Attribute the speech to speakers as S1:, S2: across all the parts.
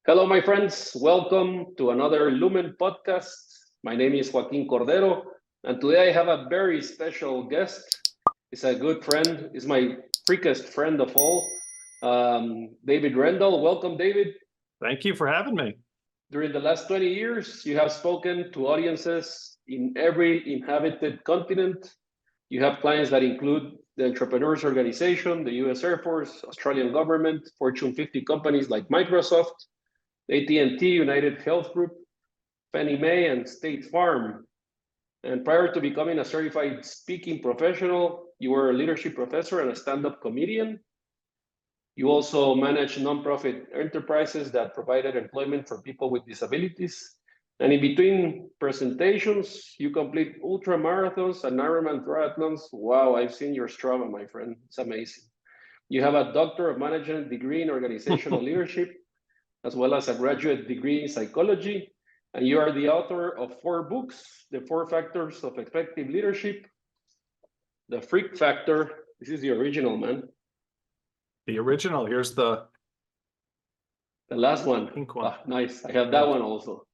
S1: Hello, my friends. Welcome to another Lumen podcast. My name is Joaquin Cordero, and today I have a very special guest. He's a good friend. He's my freakest friend of all, David Rendall. Welcome, David.
S2: Thank you for having me.
S1: During the last 20 years, you have spoken to audiences in every inhabited continent. You have clients that include the Entrepreneurs Organization, the US Air Force, Australian government, Fortune 50 companies like Microsoft, AT&T, United Health Group, Fannie Mae, and State Farm. And prior to becoming a certified speaking professional, you were a leadership professor and a stand-up comedian. You also manage nonprofit enterprises that provided employment for people with disabilities. And in between presentations, you complete ultra marathons and Ironman triathlons. Wow, I've seen your Strava, my friend. It's amazing. You have a Doctor of Management degree in organizational leadership, as well as a graduate degree in psychology. And you are the author of 4 books, The 4 Factors of Effective Leadership, The Freak Factor. This is the original, man.
S2: The original, here's the
S1: last one.
S2: Pink one.
S1: Ah, nice, I have that one also.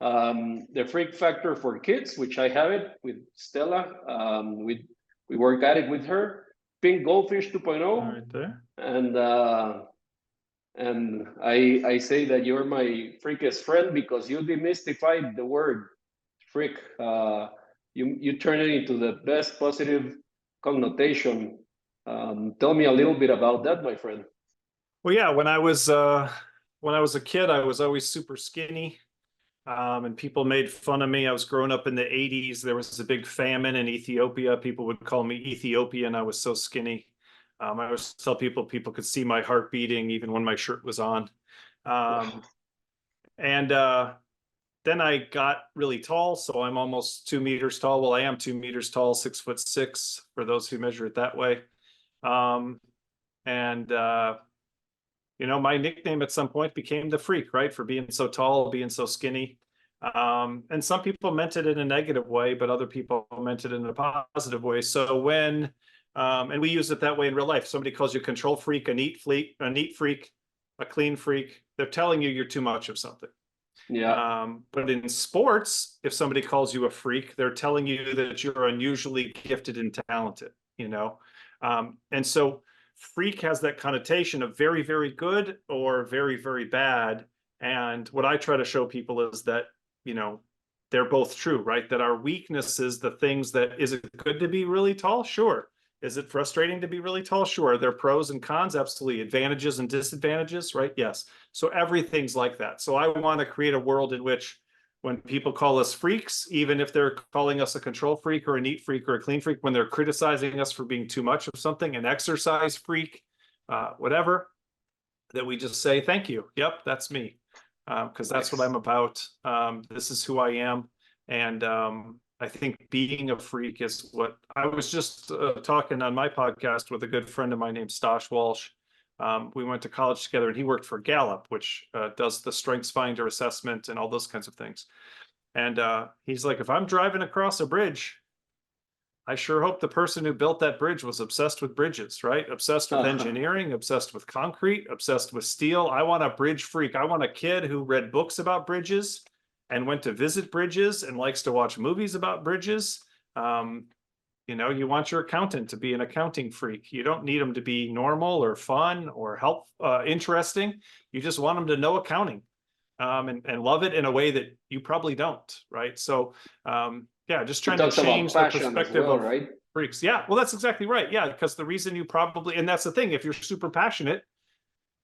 S1: The Freak Factor for Kids, which I have it with Stella. We work at it with her. Pink Goldfish 2.0.
S2: Right there.
S1: And I say that you're my freakest friend because you demystified the word freak. You turn it into the best positive connotation. Tell me a little bit about that, my friend.
S2: Well, yeah, when I was a kid, I was always super skinny, and people made fun of me. I was growing up in the 80s. There was a big famine in Ethiopia. People would call me Ethiopian. I was so skinny. I always tell people could see my heart beating even when my shirt was on. And then I got really tall, so I'm almost 2 meters tall. Well, I am 2 meters tall, 6'6", for those who measure it that way. My nickname at some point became the Freak, right? For being so tall, being so skinny. And some people meant it in a negative way, but other people meant it in a positive way. So when, and we use it that way in real life. Somebody calls you a control freak, a neat freak, a clean freak. They're telling you you're too much of something.
S1: Yeah.
S2: But in sports, if somebody calls you a freak, they're telling you that you're unusually gifted and talented, and so freak has that connotation of very, very good or very, very bad. And what I try to show people is that, they're both true, right? That our weaknesses, the things that, is it good to be really tall? Sure. Is it frustrating to be really tall? Sure. There are pros and cons, absolutely. Advantages and disadvantages, right? Yes. So everything's like that. So I want to create a world in which when people call us freaks, even if they're calling us a control freak or a neat freak or a clean freak, when they're criticizing us for being too much of something, an exercise freak, whatever, that we just say, thank you. Yep, that's me. Because that's what I'm about. This is who I am. And I think being a freak is what I was just talking on my podcast with a good friend of mine named Stosh Walsh. We went to college together, and he worked for Gallup, which does the Strengths Finder assessment and all those kinds of things. And he's like, if I'm driving across a bridge, I sure hope the person who built that bridge was obsessed with bridges, right? Obsessed with engineering, obsessed with concrete, obsessed with steel. I want a bridge freak. I want a kid who read books about bridges and went to visit bridges and likes to watch movies about bridges. You want your accountant to be an accounting freak. You don't need them to be normal or fun or interesting. You just want them to know accounting and love it in a way that you probably don't, right? So, just trying to change the perspective of freaks. Yeah, well, that's exactly right. Yeah, because the reason you probably, and that's the thing, if you're super passionate,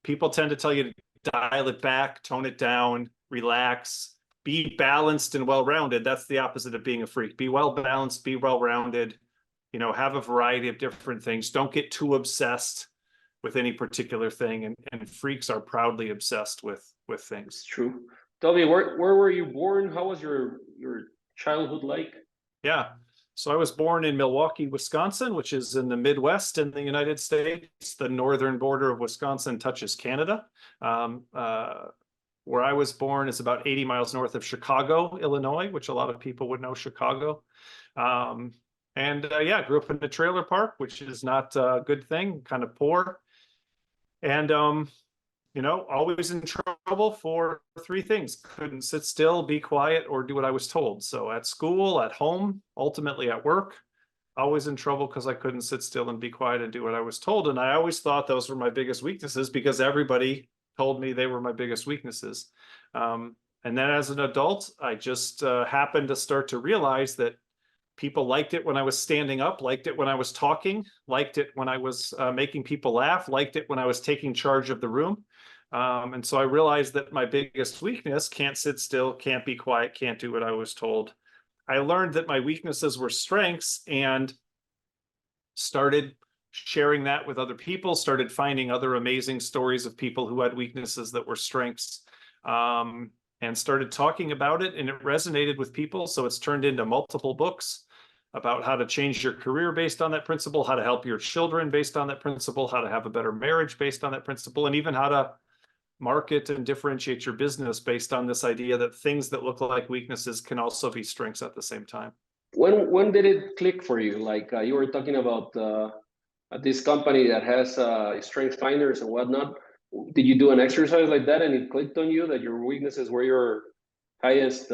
S2: people tend to tell you to dial it back, tone it down, relax, be balanced and well-rounded. That's the opposite of being a freak. Be well-balanced, be well-rounded, have a variety of different things. Don't get too obsessed with any particular thing. And freaks are proudly obsessed with things.
S1: It's true. Tell me, where were you born? How was your childhood like?
S2: Yeah. So I was born in Milwaukee, Wisconsin, which is in the Midwest in the United States. The northern border of Wisconsin touches Canada. Where I was born is about 80 miles north of Chicago, Illinois, which a lot of people would know Chicago. Grew up in a trailer park, which is not a good thing, kind of poor. And always in trouble for three things: couldn't sit still, be quiet, or do what I was told. So at school, at home, ultimately at work, always in trouble because I couldn't sit still and be quiet and do what I was told. And I always thought those were my biggest weaknesses because everybody told me they were my biggest weaknesses. And then as an adult, I just happened to start to realize that people liked it when I was standing up, liked it when I was talking, liked it when I was making people laugh, liked it when I was taking charge of the room. And so I realized that my biggest weakness, can't sit still, can't be quiet, can't do what I was told. I learned that my weaknesses were strengths and started sharing that with other people, started finding other amazing stories of people who had weaknesses that were strengths, and started talking about it, and it resonated with people. So it's turned into multiple books about how to change your career based on that principle, how to help your children based on that principle, how to have a better marriage based on that principle, and even how to market and differentiate your business based on this idea that things that look like weaknesses can also be strengths at the same time.
S1: When did it click for you? Like you were talking about this company that has strength finders and whatnot. Did you do an exercise like that and it clicked on you that your weaknesses were your highest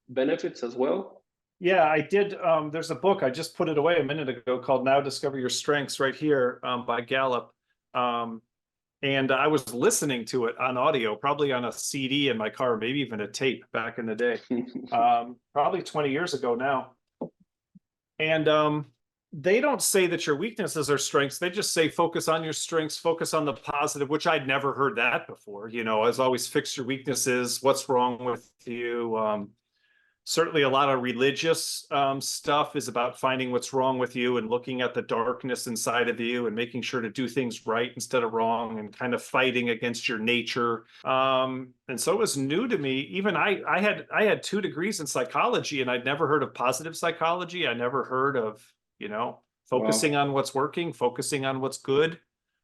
S1: benefits as well?
S2: Yeah, I did. There's a book, I just put it away a minute ago, called Now Discover Your Strengths, right here, by Gallup. And I was listening to it on audio, probably on a CD in my car, maybe even a tape back in the day, probably 20 years ago now. And they don't say that your weaknesses are strengths. They just say focus on your strengths, focus on the positive, which I'd never heard that before. As always, fix your weaknesses. What's wrong with you? Certainly a lot of religious stuff is about finding what's wrong with you and looking at the darkness inside of you and making sure to do things right instead of wrong, and kind of fighting against your nature. And so it was new to me. Even I had 2 degrees in psychology, and I'd never heard of positive psychology. I never heard of, focusing on what's working, focusing on what's good.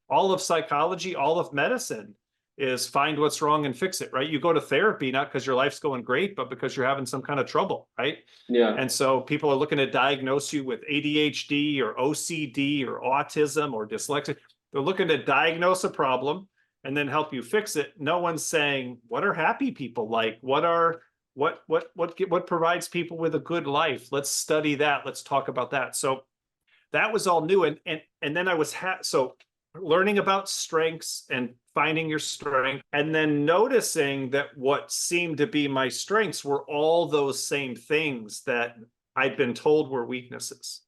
S2: All of psychology, all of medicine is find what's wrong and fix it, right? You go to therapy not because your life's going great, but because you're having some kind of trouble, right?
S1: Yeah.
S2: And so people are looking to diagnose you with ADHD or OCD or autism or dyslexia. They're looking to diagnose a problem and then help you fix it. No one's saying, what are happy people like? What provides people with a good life? Let's study that. Let's talk about that. So that was all new. And then I was so learning about strengths and finding your strength, and then noticing that what seemed to be my strengths were all those same things that I'd been told were weaknesses.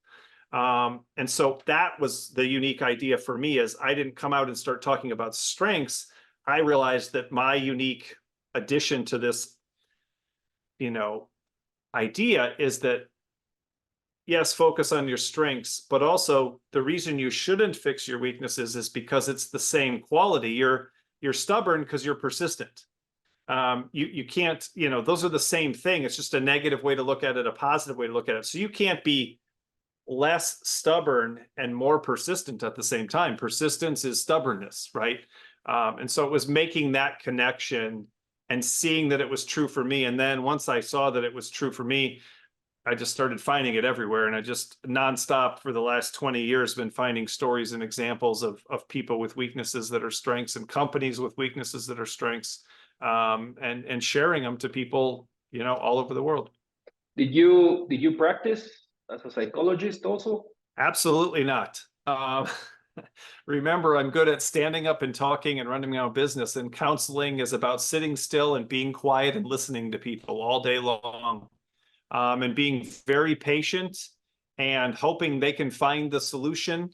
S2: And so that was the unique idea for me, is I didn't come out and start talking about strengths. I realized that my unique addition to this, idea is that, yes, focus on your strengths, but also the reason you shouldn't fix your weaknesses is because it's the same quality. You're stubborn because you're persistent. You can't, those are the same thing. It's just a negative way to look at it, a positive way to look at it. So you can't be less stubborn and more persistent at the same time. Persistence is stubbornness, right? And so it was making that connection and seeing that it was true for me. And then once I saw that it was true for me, I just started finding it everywhere. And I just nonstop for the last 20 years been finding stories and examples of people with weaknesses that are strengths, and companies with weaknesses that are strengths, and sharing them to people, all over the world.
S1: Did you practice as a psychologist also?
S2: Absolutely not. Remember, I'm good at standing up and talking and running my own business, and counseling is about sitting still and being quiet and listening to people all day long. And being very patient and hoping they can find the solution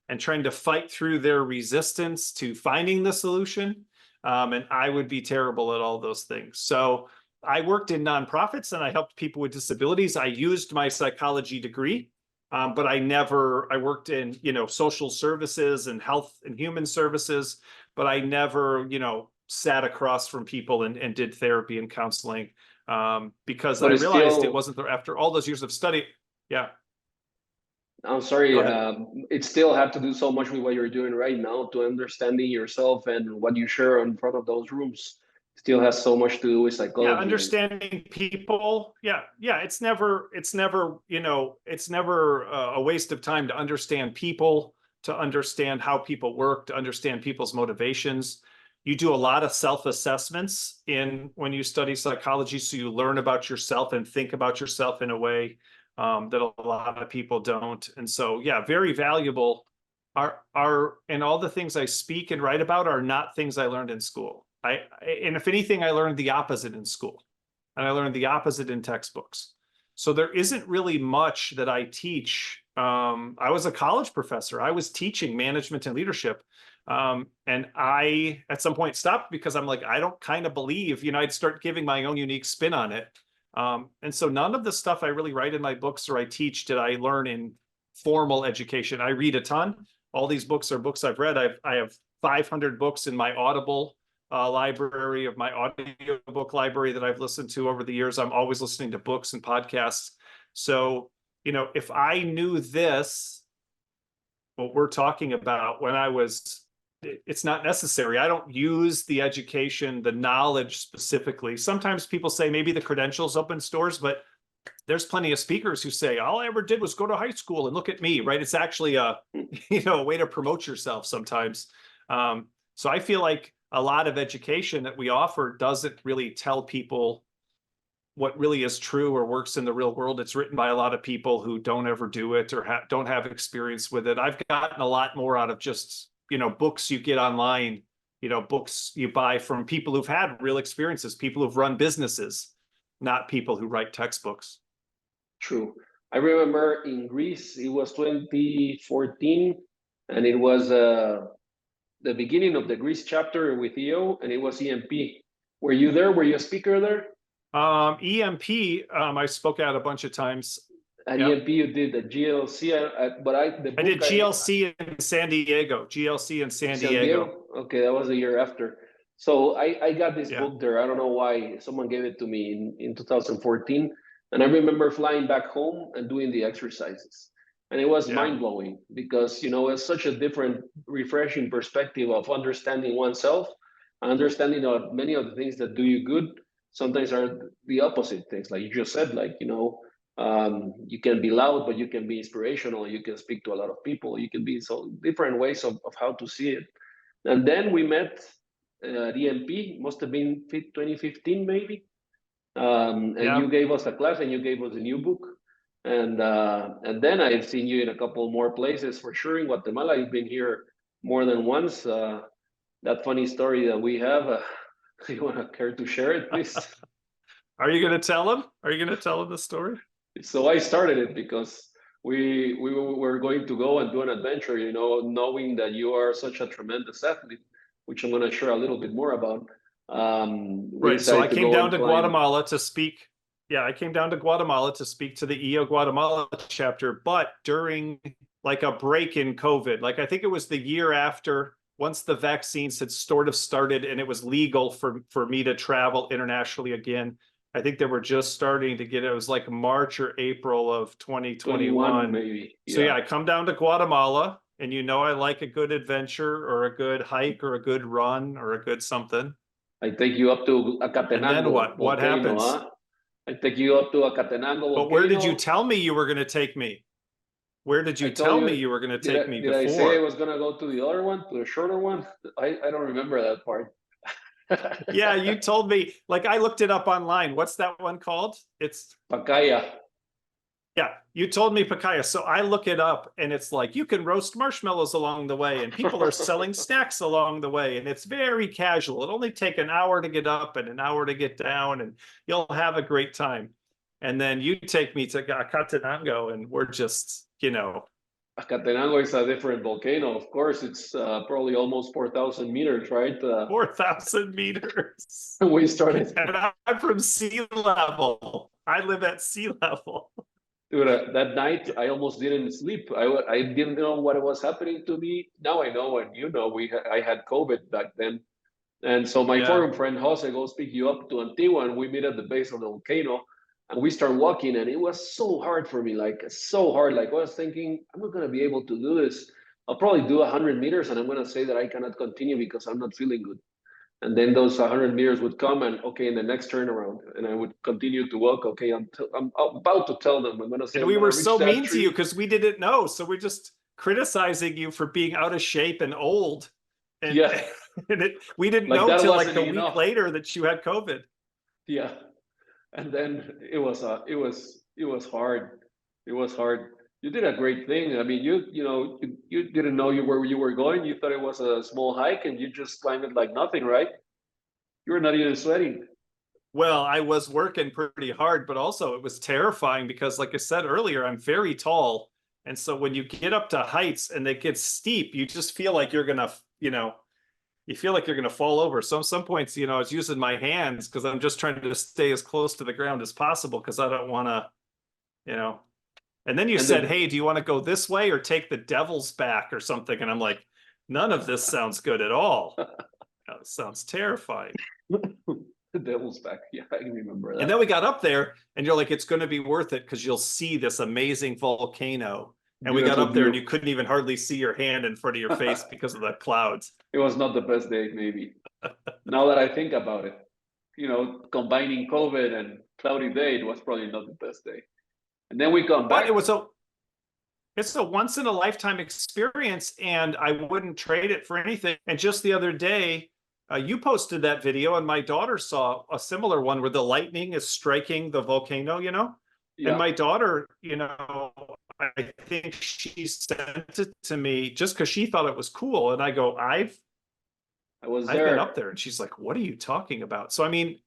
S2: and trying to fight through their resistance to finding the solution. And I would be terrible at all those things. So I worked in nonprofits and I helped people with disabilities. I used my psychology degree, but I worked in, social services and health and human services, but I never, sat across from people and did therapy and counseling. Because I realized it wasn't there after all those years of study. Yeah.
S1: I'm sorry. It still had to do so much with what you're doing right now, to understanding yourself, and what you share in front of those rooms still has so much to do with psychology.
S2: Yeah, understanding people. Yeah. It's never a waste of time to understand people, to understand how people work, to understand people's motivations. You do a lot of self-assessments when you study psychology, so you learn about yourself and think about yourself in a way that a lot of people don't. And so, yeah, very valuable. And all the things I speak and write about are not things I learned in school. And if anything, I learned the opposite in school, and I learned the opposite in textbooks. So there isn't really much that I teach. I was a college professor. I was teaching management and leadership. And I, at some point, stopped because I'm like, I don't kind of believe, I'd start giving my own unique spin on it. And so none of the stuff I really write in my books or I teach did I learn in formal education. I read a ton. All these books are books I've read. I have 500 books in my Audible library, of my audiobook library that I've listened to over the years. I'm always listening to books and podcasts. So, if I knew this, what we're talking about when it's not necessary. I don't use the education, the knowledge specifically. Sometimes people say maybe the credentials open doors, but there's plenty of speakers who say, all I ever did was go to high school and look at me, right? It's actually a way to promote yourself sometimes. So I feel like a lot of education that we offer doesn't really tell people what really is true or works in the real world. It's written by a lot of people who don't ever do it or don't have experience with it. I've gotten a lot more out of just, books you get online, books you buy from people who've had real experiences, people who've run businesses, not people who write textbooks.
S1: True. I remember in Greece, it was 2014, and it was the beginning of the Greece chapter with EO, and it was EMP. Were you there? Were you a speaker there?
S2: EMP, I spoke out a bunch of times.
S1: At EMP, you did the GLC, but I
S2: did GLC in San Diego. GLC in San Diego.
S1: Okay, that was the year after. So I got this book there. I don't know why. Someone gave it to me in 2014. And I remember flying back home and doing the exercises. And it was mind-blowing because, it's such a different, refreshing perspective of understanding oneself, understanding of many of the things that do you good sometimes are the opposite things. Like you just said, you can be loud, but you can be inspirational. You can speak to a lot of people. You can be so different ways of how to see it. And then we met at EMP, must have been 2015 maybe. And you gave us a class and you gave us a new book. And then I've seen you in a couple more places for sure. In Guatemala, you've been here more than once. That funny story that we have, you want to care to share it, please?
S2: Are you going to tell him? Are you going to tell him the story?
S1: So I started it because we were going to go and do an adventure, knowing that you are such a tremendous athlete, which I'm going to share a little bit more about.
S2: Right. So I came down to Guatemala to speak. Yeah, I came down to Guatemala to speak to the EO Guatemala chapter, but during like a break in COVID, like I think it was the year after, once the vaccines had sort of started and it was legal for me to travel internationally again. I think they were just starting to get it. It was like March or April of 2021.
S1: Maybe.
S2: So I come down to Guatemala, and I like a good adventure or a good hike or a good run or a good something.
S1: I take you up to Acatenango.
S2: And then what? What happens?
S1: I take you up to Acatenango.
S2: But where did you tell me you were going to take me? Where did you tell me you were going to take me before?
S1: Did I say I was going to go to the other one, to the shorter one? I don't remember that part.
S2: Yeah, you told me, like I looked it up online. What's that one called? It's
S1: Pacaya.
S2: Yeah, you told me Pacaya. So I look it up and it's like you can roast marshmallows along the way and people are selling snacks along the way. And it's very casual. It'll only take an hour to get up and an hour to get down and you'll have a great time. And then you take me to Acatenango and we're just,
S1: Acatenango is a different volcano. Of course, it's probably almost 4,000 meters, right?
S2: 4,000 meters.
S1: We started.
S2: And I'm from sea level. I live at sea level.
S1: Dude, that night I almost didn't sleep. I didn't know what was happening to me. Now I know, and I had COVID back then. And so my foreign friend Jose goes pick you up to Antigua, and we meet at the base of the volcano. And we start walking, and it was so hard for me, like so hard. Like I was thinking, I'm not gonna be able to do this. I'll probably do 100 meters, and I'm gonna say that I cannot continue because I'm not feeling good. And then those 100 meters would come, and okay, in the next turnaround, and I would continue to walk. Okay, I'm about to tell them I'm gonna say.
S2: And we were so mean to you because we didn't know, so we're just criticizing you for being out of shape and old. And And we didn't
S1: Like
S2: know
S1: that
S2: till like
S1: wasn't
S2: a week
S1: enough.
S2: later that you had COVID.
S1: Yeah. And then it was hard. It was hard. You did a great thing. I mean, you didn't know where you were going. You thought it was a small hike, and you just climbed it like nothing, right? You were not even sweating.
S2: Well, I was working pretty hard, but also it was terrifying because, like I said earlier, I'm very tall. And so when you get up to heights and it gets steep, you just feel like you're gonna, you feel like you're gonna fall over. So some points, I was using my hands because I'm just trying to stay as close to the ground as possible because I don't want to, you know. And then you
S1: And
S2: said,
S1: the
S2: "Hey, do you want to go this way or take the devil's back or something?" And I'm like, "None of this sounds good at all. It sounds terrifying."
S1: the devil's back. Yeah, I can remember
S2: And
S1: that.
S2: then we got up there and you're like, it's going to be worth it because you'll see this amazing volcano. And we got
S1: Beautiful
S2: up there and
S1: view.
S2: you couldn't even hardly see your hand in front of your face because of the clouds.
S1: It was not the best day, maybe. Now that I think about it, combining COVID and cloudy day, it was probably not the best day. And then we come
S2: But
S1: back
S2: it's a once in a lifetime experience and I wouldn't trade it for anything. And just the other day, you posted that video and my daughter saw a similar one where the lightning is striking the volcano, And
S1: Yeah,
S2: my daughter, I think she sent it to me just because she thought it was cool. And I go,
S1: I was
S2: I've been up
S1: there.
S2: there. And she's like, what are you talking about? So I mean,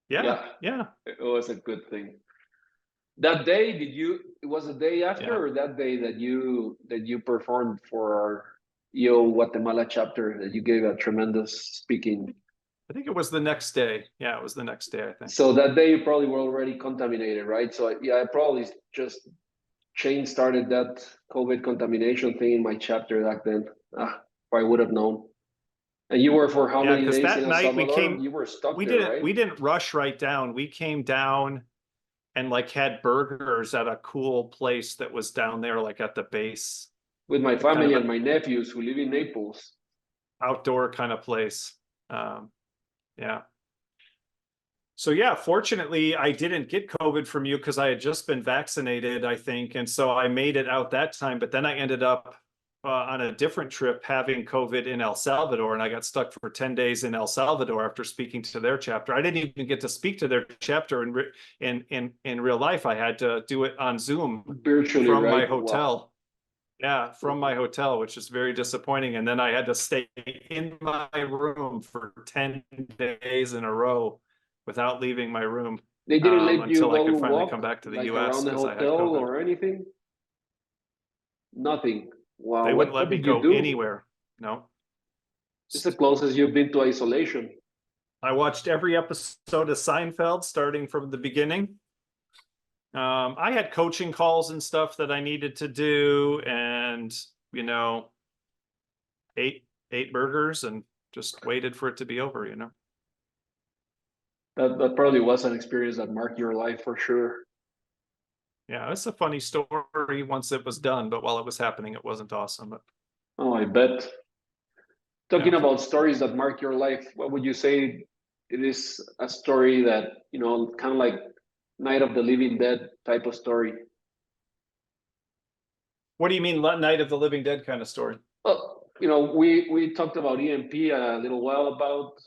S2: yeah,
S1: Yeah,
S2: yeah,
S1: it was a good thing. That day, it was the day
S2: yeah.
S1: after or that day that you performed for our EO Guatemala chapter that you gave a tremendous speaking.
S2: I think it was the next day. Yeah, it was the next day, I think.
S1: So that day you probably were already contaminated, right? So yeah, I probably just Shane started that COVID contamination thing in my chapter back then. If I would have known. And you were for how
S2: Yeah,
S1: many
S2: because
S1: days in
S2: that
S1: El
S2: night
S1: Salvador? You were stuck
S2: we
S1: there,
S2: didn't
S1: right?
S2: we didn't rush right down. We came down and like had burgers at a cool place that was down there, like at the base,
S1: With my
S2: kind
S1: family
S2: of
S1: and
S2: an
S1: my nephews who live in Naples.
S2: outdoor kind of place. Um, yeah. So yeah, fortunately, I didn't get COVID from you because I had just been vaccinated, I think, and so I made it out that time. But then I ended up on a different trip having COVID in El Salvador, and I got stuck for 10 days in El Salvador after speaking to their chapter. I didn't even get to speak to their chapter in real life. I had to do it on Zoom
S1: Virtually,
S2: from my
S1: right? Wow.
S2: hotel. Yeah, from my hotel, which is very disappointing. And then I had to stay in my room for 10 days in a row without leaving my room
S1: They didn't let you
S2: until I
S1: go
S2: could finally come
S1: walk
S2: back to the
S1: like
S2: US
S1: around the
S2: because I had
S1: hotel
S2: COVID.
S1: or anything? Nothing. Wow.
S2: They wouldn't
S1: What
S2: let me
S1: did you
S2: go
S1: do?
S2: anywhere. No.
S1: It's the closest you've been to isolation.
S2: I watched every episode of Seinfeld starting from the beginning. I had coaching calls and stuff that I needed to do, and you know, ate burgers and just waited for it to be over.
S1: That probably was an experience that marked your life for sure.
S2: Yeah, it's a funny story once it was done, but while it was happening, it wasn't awesome. But
S1: Oh, I bet.
S2: yeah.
S1: Talking about stories that mark your life, what would you say it is a story that, kind of like Night of the Living Dead type of story?
S2: What do you mean, Night of the Living Dead kind of story?
S1: Well, we talked about EMP a little while about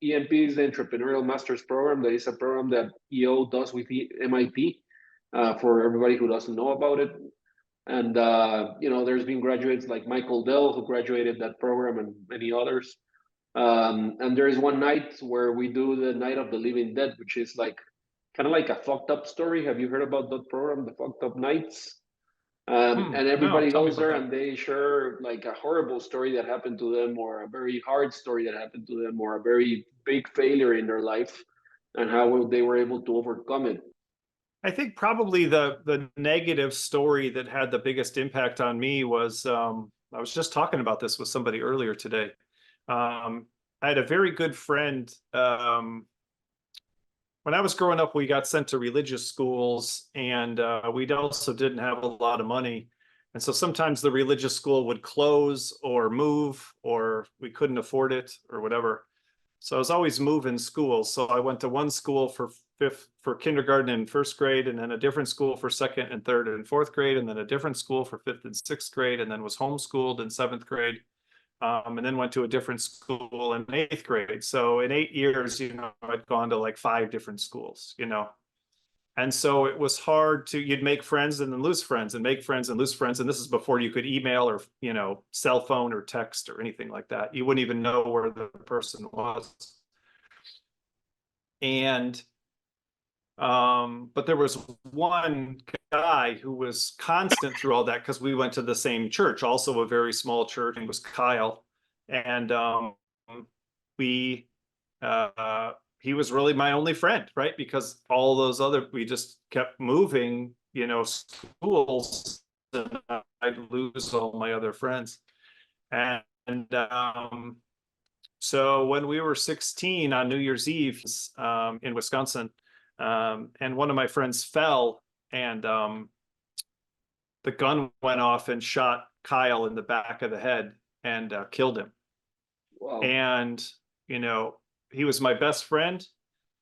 S1: EMP is the Entrepreneurial Masters Program. That is a program that EO does with MIT for everybody who doesn't know about it. And there's been graduates like Michael Dell who graduated that program and many others. And there is one night where we do the Night of the Living Dead, which is like kind of like a fucked up story. Have you heard about that program, the Fucked Up Nights? And
S2: No,
S1: everybody
S2: tell me
S1: goes
S2: about
S1: there
S2: that.
S1: and they share like a horrible story that happened to them, or a very hard story that happened to them, or a very big failure in their life, and how they were able to overcome it.
S2: I think probably the negative story that had the biggest impact on me was I was just talking about this with somebody earlier today. I had a very good friend. When I was growing up, we got sent to religious schools, and we also didn't have a lot of money. And so sometimes the religious school would close or move, or we couldn't afford it or whatever. So I was always moving schools. So I went to one school for kindergarten and first grade, and then a different school for second and third and fourth grade, and then a different school for fifth and sixth grade, and then was homeschooled in seventh grade. and then went to a different school in 8th grade. So in 8 years, I'd gone to like 5 different schools, And so it was hard you'd make friends and then lose friends and make friends and lose friends. And this is before you could email or, cell phone or text or anything like that. You wouldn't even know where the person was. And, but there was one guy who was constant through all that because we went to the same church, also a very small church, and was Kyle. And we, he was really my only friend, right? Because all those we just kept moving, schools, and I'd lose all my other friends. And so when we were 16 on New Year's Eve in Wisconsin, and one of my friends fell, and the gun went off and shot Kyle in the back of the head and killed him.
S1: Wow.
S2: And, he was my best friend.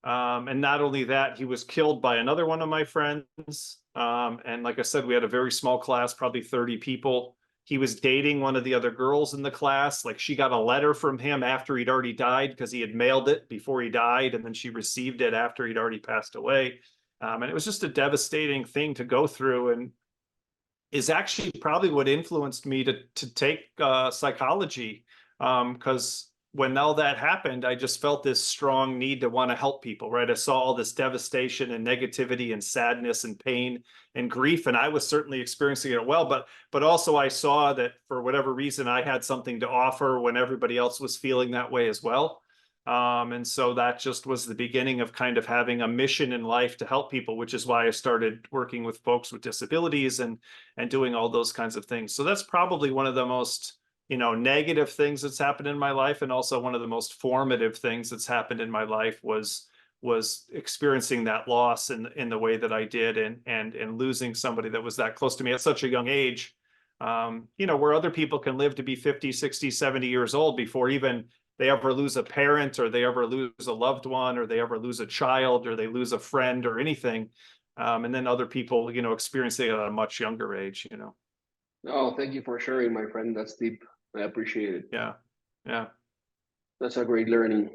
S2: And not only that, he was killed by another one of my friends. And like I said, we had a very small class, probably 30 people. He was dating one of the other girls in the class. Like, she got a letter from him after he'd already died because he had mailed it before he died. And then she received it after he'd already passed away. And it was just a devastating thing to go through, and is actually probably what influenced me to take psychology. Because when all that happened, I just felt this strong need to want to help people, right? I saw all this devastation and negativity and sadness and pain and grief, and I was certainly experiencing it well, but also I saw that for whatever reason, I had something to offer when everybody else was feeling that way as well. And so that just was the beginning of kind of having a mission in life to help people, which is why I started working with folks with disabilities and doing all those kinds of things. So that's probably one of the most negative things that's happened in my life, and also one of the most formative things that's happened in my life was experiencing that loss in the way that I did, and losing somebody that was that close to me at such a young age. Where other people can live to be 50, 60, 70 years old before even they ever lose a parent, or they ever lose a loved one, or they ever lose a child, or they lose a friend or anything. And then other people, experiencing it at a much younger age.
S1: Oh, thank you for sharing, my friend. That's deep. I appreciate it.
S2: Yeah.
S1: That's a great learning.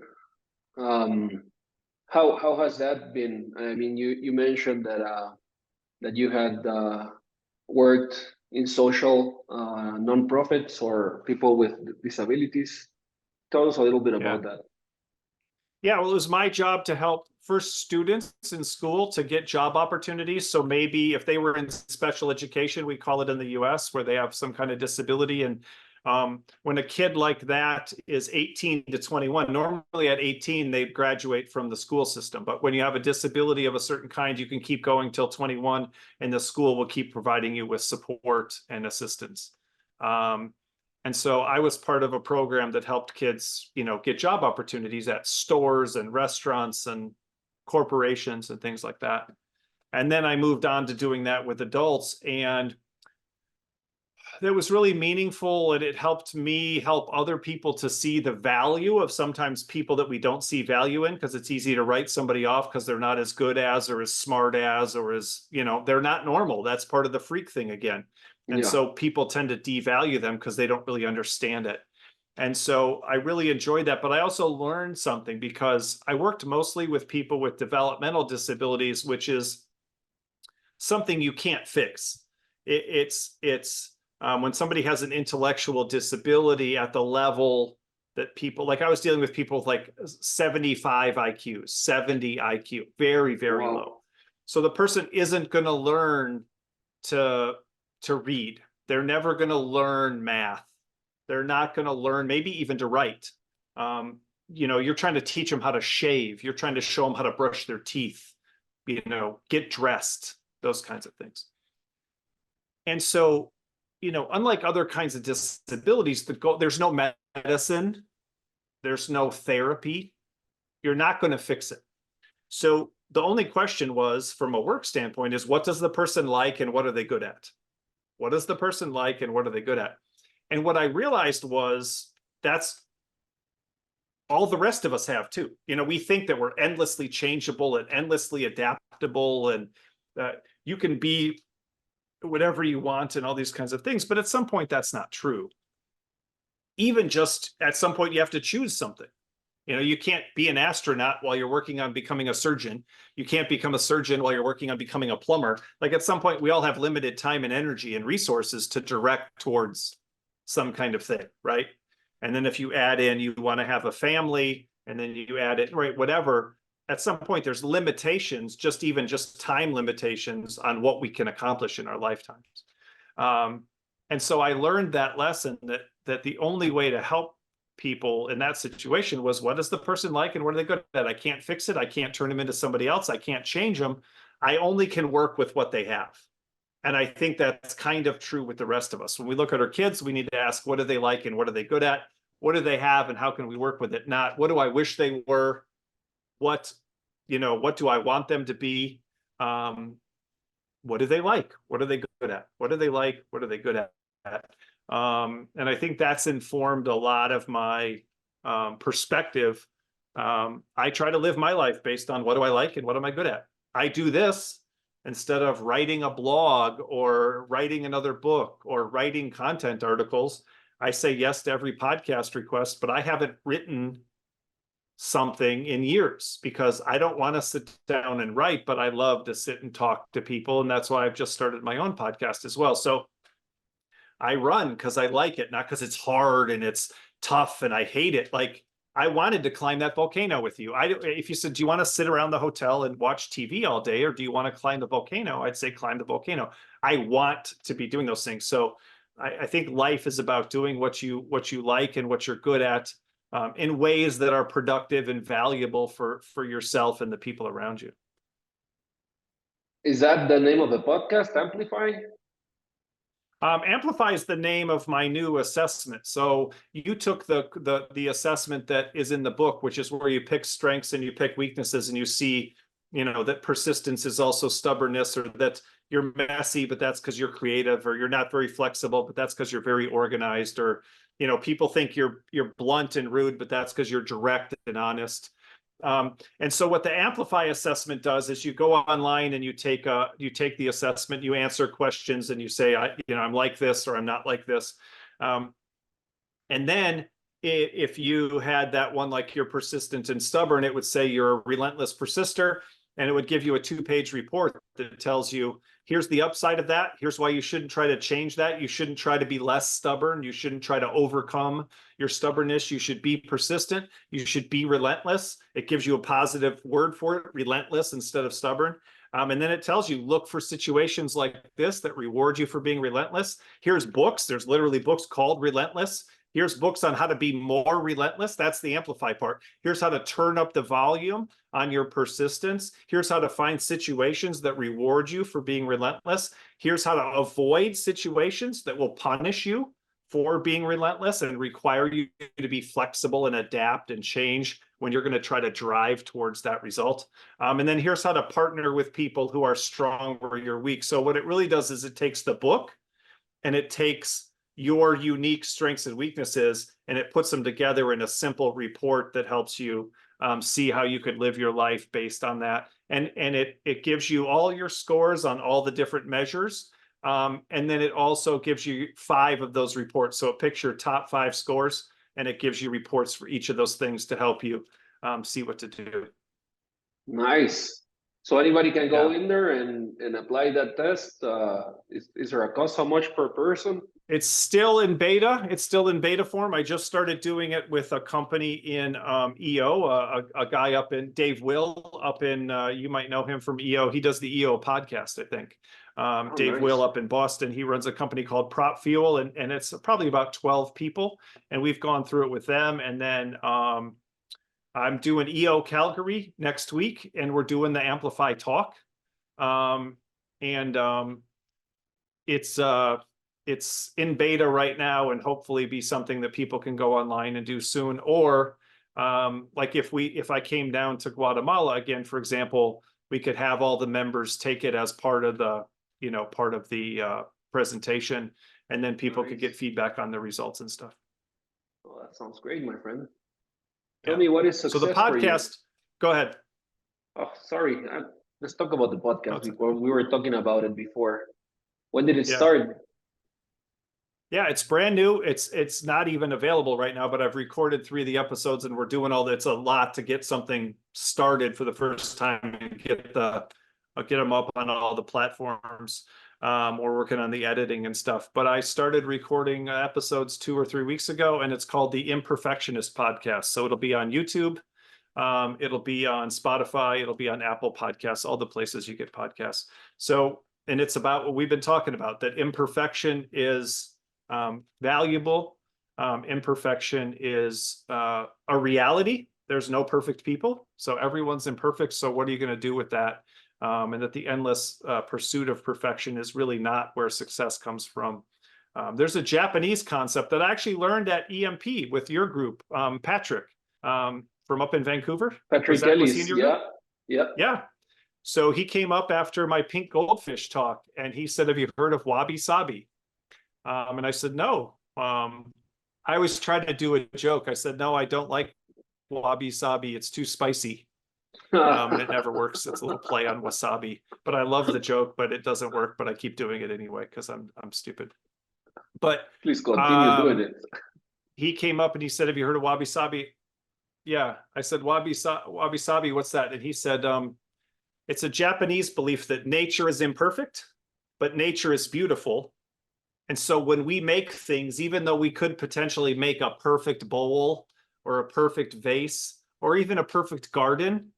S1: How has that been? I mean, you mentioned that you had worked in social nonprofits or people with disabilities. Tell us a little bit about that.
S2: Yeah, well, it was my job to help first students in school to get job opportunities. So maybe if they were in special education, we call it in the US, where they have some kind of disability. And when a kid like that is 18 to 21, normally at 18, they graduate from the school system. But when you have a disability of a certain kind, you can keep going till 21, and the school will keep providing you with support and assistance. And so I was part of a program that helped kids, get job opportunities at stores and restaurants and corporations and things like that. And then I moved on to doing that with adults, and that was really meaningful, and it helped me help other people to see the value of sometimes people that we don't see value in, because it's easy to write somebody off because they're not as good as, or as smart as, or as, they're not normal. That's part of the freak thing again. And so people tend to devalue them because they don't really understand it. And so I really enjoyed that. But I also learned something, because I worked mostly with people with developmental disabilities, which is something you can't fix. It's when somebody has an intellectual disability at the level that people, like I was dealing with people with like 75 IQ, 70 IQ, very, very low. So the person isn't going to learn to read. They're never going to learn math. They're not going to learn maybe even to write. You're trying to teach them how to shave. You're trying to show them how to brush their teeth, get dressed, those kinds of things. And so, unlike other kinds of disabilities, there's no medicine, there's no therapy. You're not going to fix it. So the only question was, from a work standpoint, is what does the person like and what are they good at? What does the person like and what are they good at? And what I realized was that's all the rest of us have too. We think that we're endlessly changeable and endlessly adaptable, and that you can be whatever you want and all these kinds of things. But at some point, that's not true. even just at some point you have to choose something. You know, you can't be an astronaut while you're working on becoming a surgeon. You can't become a surgeon while you're working on becoming a plumber. Like at some point, we all have limited time and energy and resources to direct towards some kind of thing, right? And then if you add in, you want to have a family, and then you add it, right, whatever, at some point there's limitations, even just time limitations on what we can accomplish in our lifetimes. And so I learned that lesson that the only way to help people in that situation was, what is the person like and what are they good at? I can't fix it. I can't turn them into somebody else. I can't change them. I only can work with what they have. And I think that's kind of true with the rest of us. When we look at our kids, we need to ask, what do they like and what are they good at? What do they have and how can we work with it? Not what do I wish they were? What do I want them to be? What do they like? What are they good at? What do they like? What are they good at? And I think that's informed a lot of my perspective. I try to live my life based on what do I like and what am I good at? I do this instead of writing a blog or writing another book or writing content articles. I say yes to every podcast request, but I haven't written something in years because I don't want to sit down and write, but I love to sit and talk to people. And that's why I've just started my own podcast as well. So I run because I like it, not because it's hard and it's tough and I hate it. Like I wanted to climb that volcano with you. If you said, do you want to sit around the hotel and watch TV all day, or do you want to climb the volcano? I'd say climb the volcano. I want to be doing those things. So I think life is about doing what you like and what you're good at in ways that are productive and valuable for yourself and the people around you.
S1: Is that the name of the podcast, Amplify?
S2: Amplify is the name of my new assessment. So you took the assessment that is in the book, which is where you pick strengths and you pick weaknesses, and you see, that persistence is also stubbornness, or that you're messy, but that's because you're creative, or you're not very flexible, but that's because you're very organized, or people think you're blunt and rude, but that's because you're direct and honest. And so what the Amplify assessment does is you go online and you take the assessment, you answer questions, and you say, I'm like this or I'm not like this. And then if you had that one, like you're persistent and stubborn, it would say you're a relentless persister, and it would give you a 2-page report that tells you, here's the upside of that. Here's why you shouldn't try to change that. You shouldn't try to be less stubborn. You shouldn't try to overcome your stubbornness. You should be persistent. You should be relentless. It gives you a positive word for it, relentless instead of stubborn. And then it tells you, look for situations like this that reward you for being relentless. Here's books. There's literally books called Relentless. Here's books on how to be more relentless. That's the Amplify part. Here's how to turn up the volume on your persistence. Here's how to find situations that reward you for being relentless. Here's how to avoid situations that will punish you for being relentless and require you to be flexible and adapt and change when you're going to try to drive towards that result. And then here's how to partner with people who are strong where you're weak. So what it really does is it takes the book and it takes your unique strengths and weaknesses, and it puts them together in a simple report that helps you see how you could live your life based on that. And it gives you all your scores on all the different measures. And then it also gives you 5 of those reports. So it picks your top 5 scores, and it gives you reports for each of those things to help you see what to do.
S1: Nice. So anybody can go in there and apply that test. Is there a cost? How much per person?
S2: It's still in beta. It's still in beta form. I just started doing it with a company in EO, a guy up in Dave Will up in, you might know him from EO. He does the EO podcast, I think. Dave
S1: nice.
S2: Will up in Boston. He runs a company called Prop Fuel, and it's probably about 12 people. And we've gone through it with them. And then I'm doing EO Calgary next week, and we're doing the Amplify talk. It's in beta right now, and hopefully be something that people can go online and do soon. Or like if I came down to Guatemala again, for example, we could have all the members take it as part of the presentation, and then people could get feedback on the results and stuff.
S1: Oh, that sounds great, my friend. Tell me, what is success
S2: so the podcast, go ahead.
S1: Oh, sorry. Let's talk about the podcast. We were talking about it before. When did it start?
S2: Yeah, it's brand new. It's not even available right now, but I've recorded 3 of the episodes and we're doing all that. It's a lot to get something started for the first time and I'll get them up on all the platforms. We're working on the editing and stuff. But I started recording episodes 2 or 3 weeks ago, and it's called the Imperfectionist Podcast. So it'll be on YouTube, it'll be on Spotify, it'll be on Apple Podcasts, all the places you get podcasts. So, and it's about what we've been talking about, that imperfection is valuable. Imperfection is a reality. There's no perfect people, so everyone's imperfect. So what are you going to do with that? And that the endless pursuit of perfection is really not where success comes from. There's a Japanese concept that I actually learned at EMP with your group, Patrick, from up in Vancouver.
S1: Patrick
S2: Was he in
S1: Ellis,
S2: your
S1: yeah,
S2: group?
S1: yeah.
S2: Yeah. So he came up after my pink goldfish talk and he said, "Have you heard of wabi sabi?" And I said, "No." I always tried to do a joke. I said, "No, I don't like wabi sabi. It's too spicy." And it never works. It's a little play on wasabi, but I love the joke, but it doesn't work. But I keep doing it anyway because I'm stupid. But
S1: Please continue doing it.
S2: he came up and he said, "Have you heard of wabi sabi?" Yeah, I said, wabi sabi, what's that? And he said, it's a Japanese belief that nature is imperfect, but nature is beautiful. And so when we make things, even though we could potentially make a perfect bowl or a perfect vase or even a perfect garden,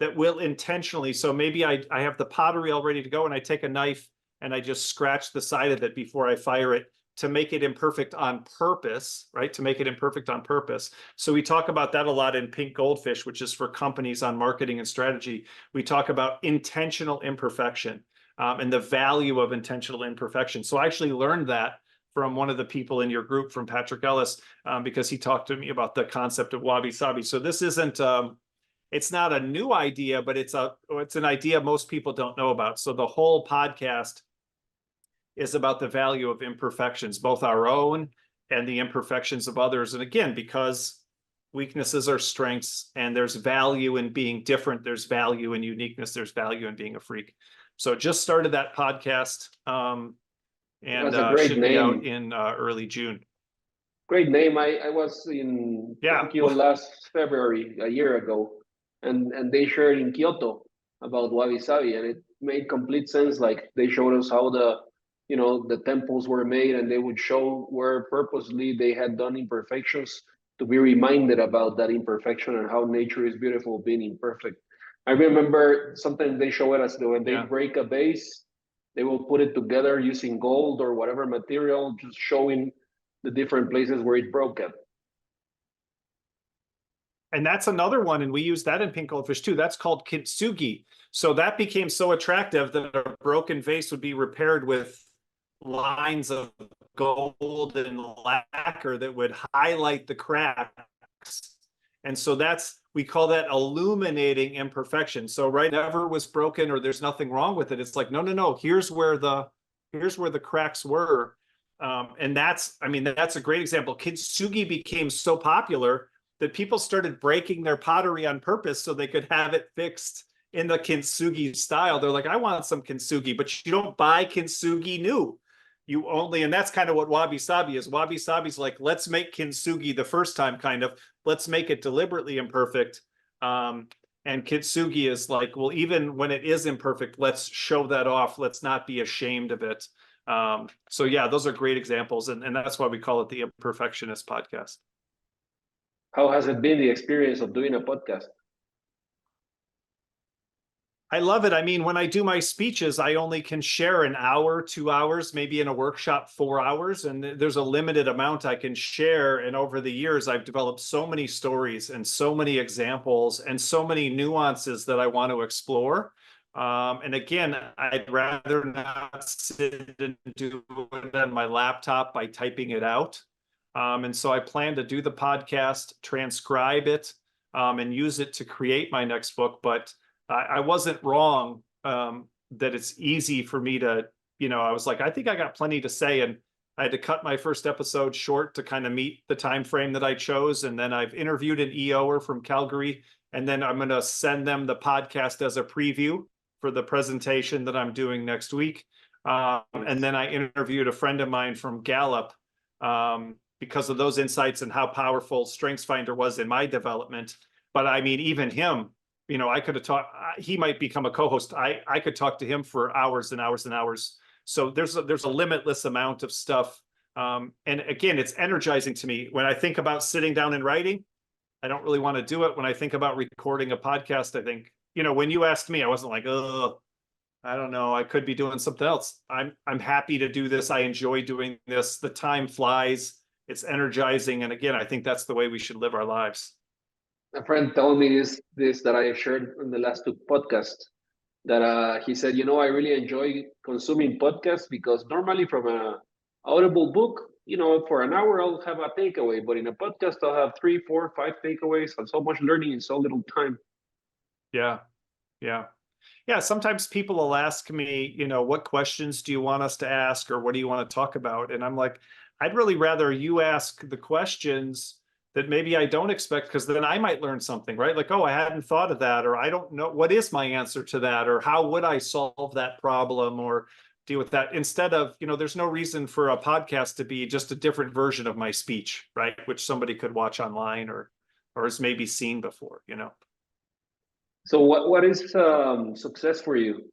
S2: that will intentionally, so maybe I have the pottery all ready to go and I take a knife and I just scratch the side of it before I fire it to make it imperfect on purpose, right? To make it imperfect on purpose. So we talk about that a lot in Pink Goldfish, which is for companies on marketing and strategy. We talk about intentional imperfection and the value of intentional imperfection. So I actually learned that from one of the people in your group, from Patrick Ellis, because he talked to me about the concept of wabi sabi. So this isn't, it's not a new idea, but it's an idea most people don't know about. So the whole podcast is about the value of imperfections, both our own and the imperfections of others. And again, because weaknesses are strengths and there's value in being different, there's value in uniqueness, there's value in being a freak. So just started that podcast and should be out in early June.
S1: Great name. I was in Tokyo last February, a year ago, and they shared in Kyoto about wabi sabi, and it made complete sense. Like they showed us how the temples were made, and they would show where purposely they had done imperfections to be reminded about that imperfection and how nature is beautiful being imperfect. I remember sometimes they show it as when they break a vase, they will put it together using gold or whatever material, just showing the different places where it broke at.
S2: And that's another one, and we use that in Pink Goldfish too. That's called kintsugi. So that became so attractive that a broken vase would be repaired with lines of gold and lacquer that would highlight the cracks. And so we call that illuminating imperfection. So never was broken or there's nothing wrong with it. It's like, no, here's where the cracks were. And that's a great example. Kintsugi became so popular that people started breaking their pottery on purpose so they could have it fixed in the kintsugi style. They're like, I want some kintsugi, but you don't buy kintsugi new. You only, and that's kind of what wabi sabi is. Wabi sabi is like, let's make kintsugi the first time, kind of. Let's make it deliberately imperfect. And kintsugi is like, well, even when it is imperfect, let's show that off. Let's not be ashamed of it. So yeah, those are great examples. And that's why we call it the Imperfectionist Podcast.
S1: How has it been, the experience of doing a podcast?
S2: I love it. I mean, when I do my speeches, I only can share an hour, 2 hours, maybe in a workshop, 4 hours. And there's a limited amount I can share. And over the years, I've developed so many stories and so many examples and so many nuances that I want to explore. And again, I'd rather not sit and do it on my laptop by typing it out. And so I plan to do the podcast, transcribe it, and use it to create my next book. But I wasn't wrong that it's easy for me to, I was like, I think I got plenty to say. And I had to cut my first episode short to kind of meet the time frame that I chose. And then I've interviewed an EOer from Calgary. And then I'm going to send them the podcast as a preview for the presentation that I'm doing next week. And then I interviewed a friend of mine from Gallup because of those insights and how powerful StrengthsFinder was in my development. But I mean, even him, you know, I could have talked, he might become a co-host. I could talk to him for hours and hours and hours. So there's a limitless amount of stuff. And again, it's energizing to me. When I think about sitting down and writing, I don't really want to do it. When I think about recording a podcast, I think, you know, when you asked me, I wasn't like, oh, I don't know, I could be doing something else. I'm happy to do this. I enjoy doing this. The time flies. It's energizing. And again, I think that's the way we should live our lives.
S1: A friend told me this that I shared in the last two podcasts, that he said, you know, I really enjoy consuming podcasts because normally from a Audible book, you know, for an hour I'll have a takeaway, but in a podcast I'll have 3, 4, 5 takeaways, and so much learning in so little time.
S2: Yeah. Yeah. Yeah. Sometimes people will ask me, you know, what questions do you want us to ask, or what do you want to talk about? And I'm like, I'd really rather you ask the questions that maybe I don't expect, because then I might learn something, right? Like, oh, I hadn't thought of that, or I don't know what is my answer to that, or how would I solve that problem or deal with that, instead of, you know, there's no reason for a podcast to be just a different version of my speech, right? Which somebody could watch online or has maybe seen before, you know.
S1: So what is success for you?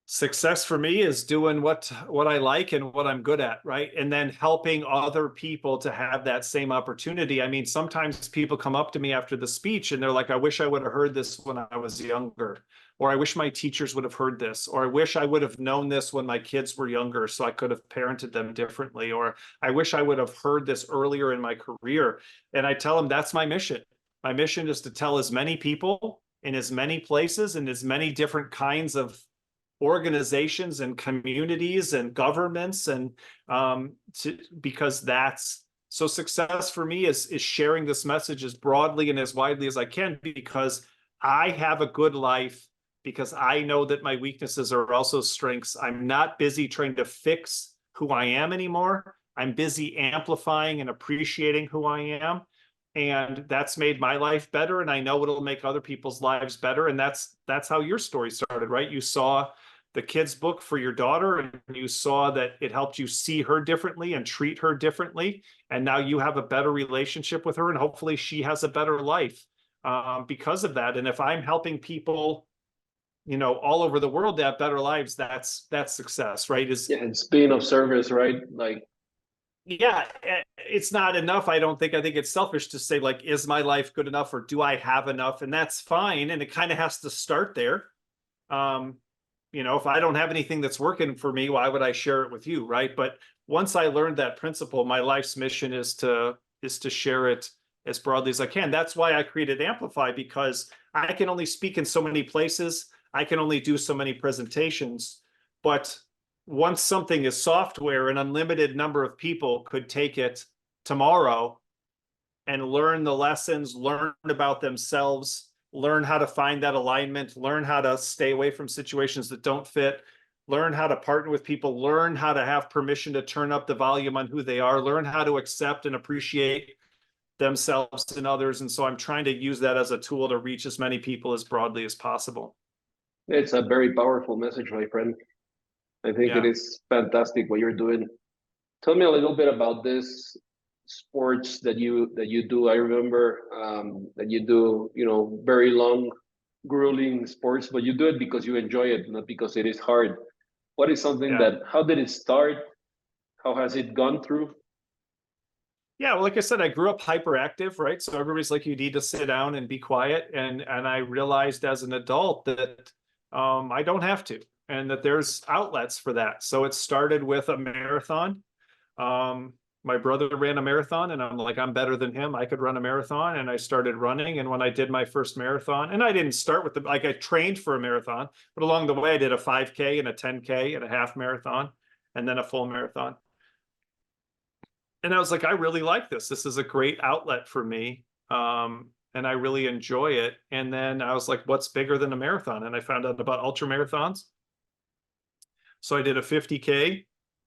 S2: Success for me is doing what I like and what I'm good at, right? And then helping other people to have that same opportunity. I mean, sometimes people come up to me after the speech and they're like, I wish I would have heard this when I was younger, or I wish my teachers would have heard this, or I wish I would have known this when my kids were younger so I could have parented them differently, or I wish I would have heard this earlier in my career. And I tell them that's my mission. My mission is to tell as many people in as many places and as many different kinds of organizations and communities and governments, and because that's so, success for me is sharing this message as broadly and as widely as I can, because I have a good life, because I know that my weaknesses are also strengths. I'm not busy trying to fix who I am anymore. I'm busy amplifying and appreciating who I am. And that's made my life better. And I know it'll make other people's lives better. And that's how your story started, right? You saw the kids' book for your daughter, and you saw that it helped you see her differently and treat her differently. And now you have a better relationship with her, and hopefully she has a better life because of that. And if I'm helping people, you know, all over the world to have better lives, that's success, right?
S1: Yeah, it's being of service, right? Like,
S2: yeah, it's not enough. I don't think. I think it's selfish to say, like, is my life good enough, or do I have enough? And that's fine. And it kind of has to start there. You know, if I don't have anything that's working for me, why would I share it with you, right? But once I learned that principle, my life's mission is to share it as broadly as I can. That's why I created Amplify, because I can only speak in so many places. I can only do so many presentations. But once something is software, an unlimited number of people could take it tomorrow and learn the lessons, learn about themselves, learn how to find that alignment, learn how to stay away from situations that don't fit, learn how to partner with people, learn how to have permission to turn up the volume on who they are, learn how to accept and appreciate themselves and others. And so I'm trying to use that as a tool to reach as many people as broadly as possible.
S1: it's a very powerful message, my friend. I think it is fantastic what you're doing. Tell me a little bit about this sports that you do. I remember that you do, you know, very long, grueling sports, but you do it because you enjoy it, not because it is hard. What is something that? How did it start? How has it gone through?
S2: Yeah, well, like I said, I grew up hyperactive, right? So everybody's like, you need to sit down and be quiet, and I realized as an adult that I don't have to, and that there's outlets for that. So it started with a marathon. My brother ran a marathon, and I'm like, I'm better than him. I could run a marathon. And I started running. And when I did my first marathon, and I didn't start with like, I trained for a marathon, but along the way I did a 5K and a 10K and a half marathon, and then a full marathon. And I was like, I really like this. This is a great outlet for me. And I really enjoy it. And then I was like, what's bigger than a marathon? And I found out about ultra marathons. So I did a 50K.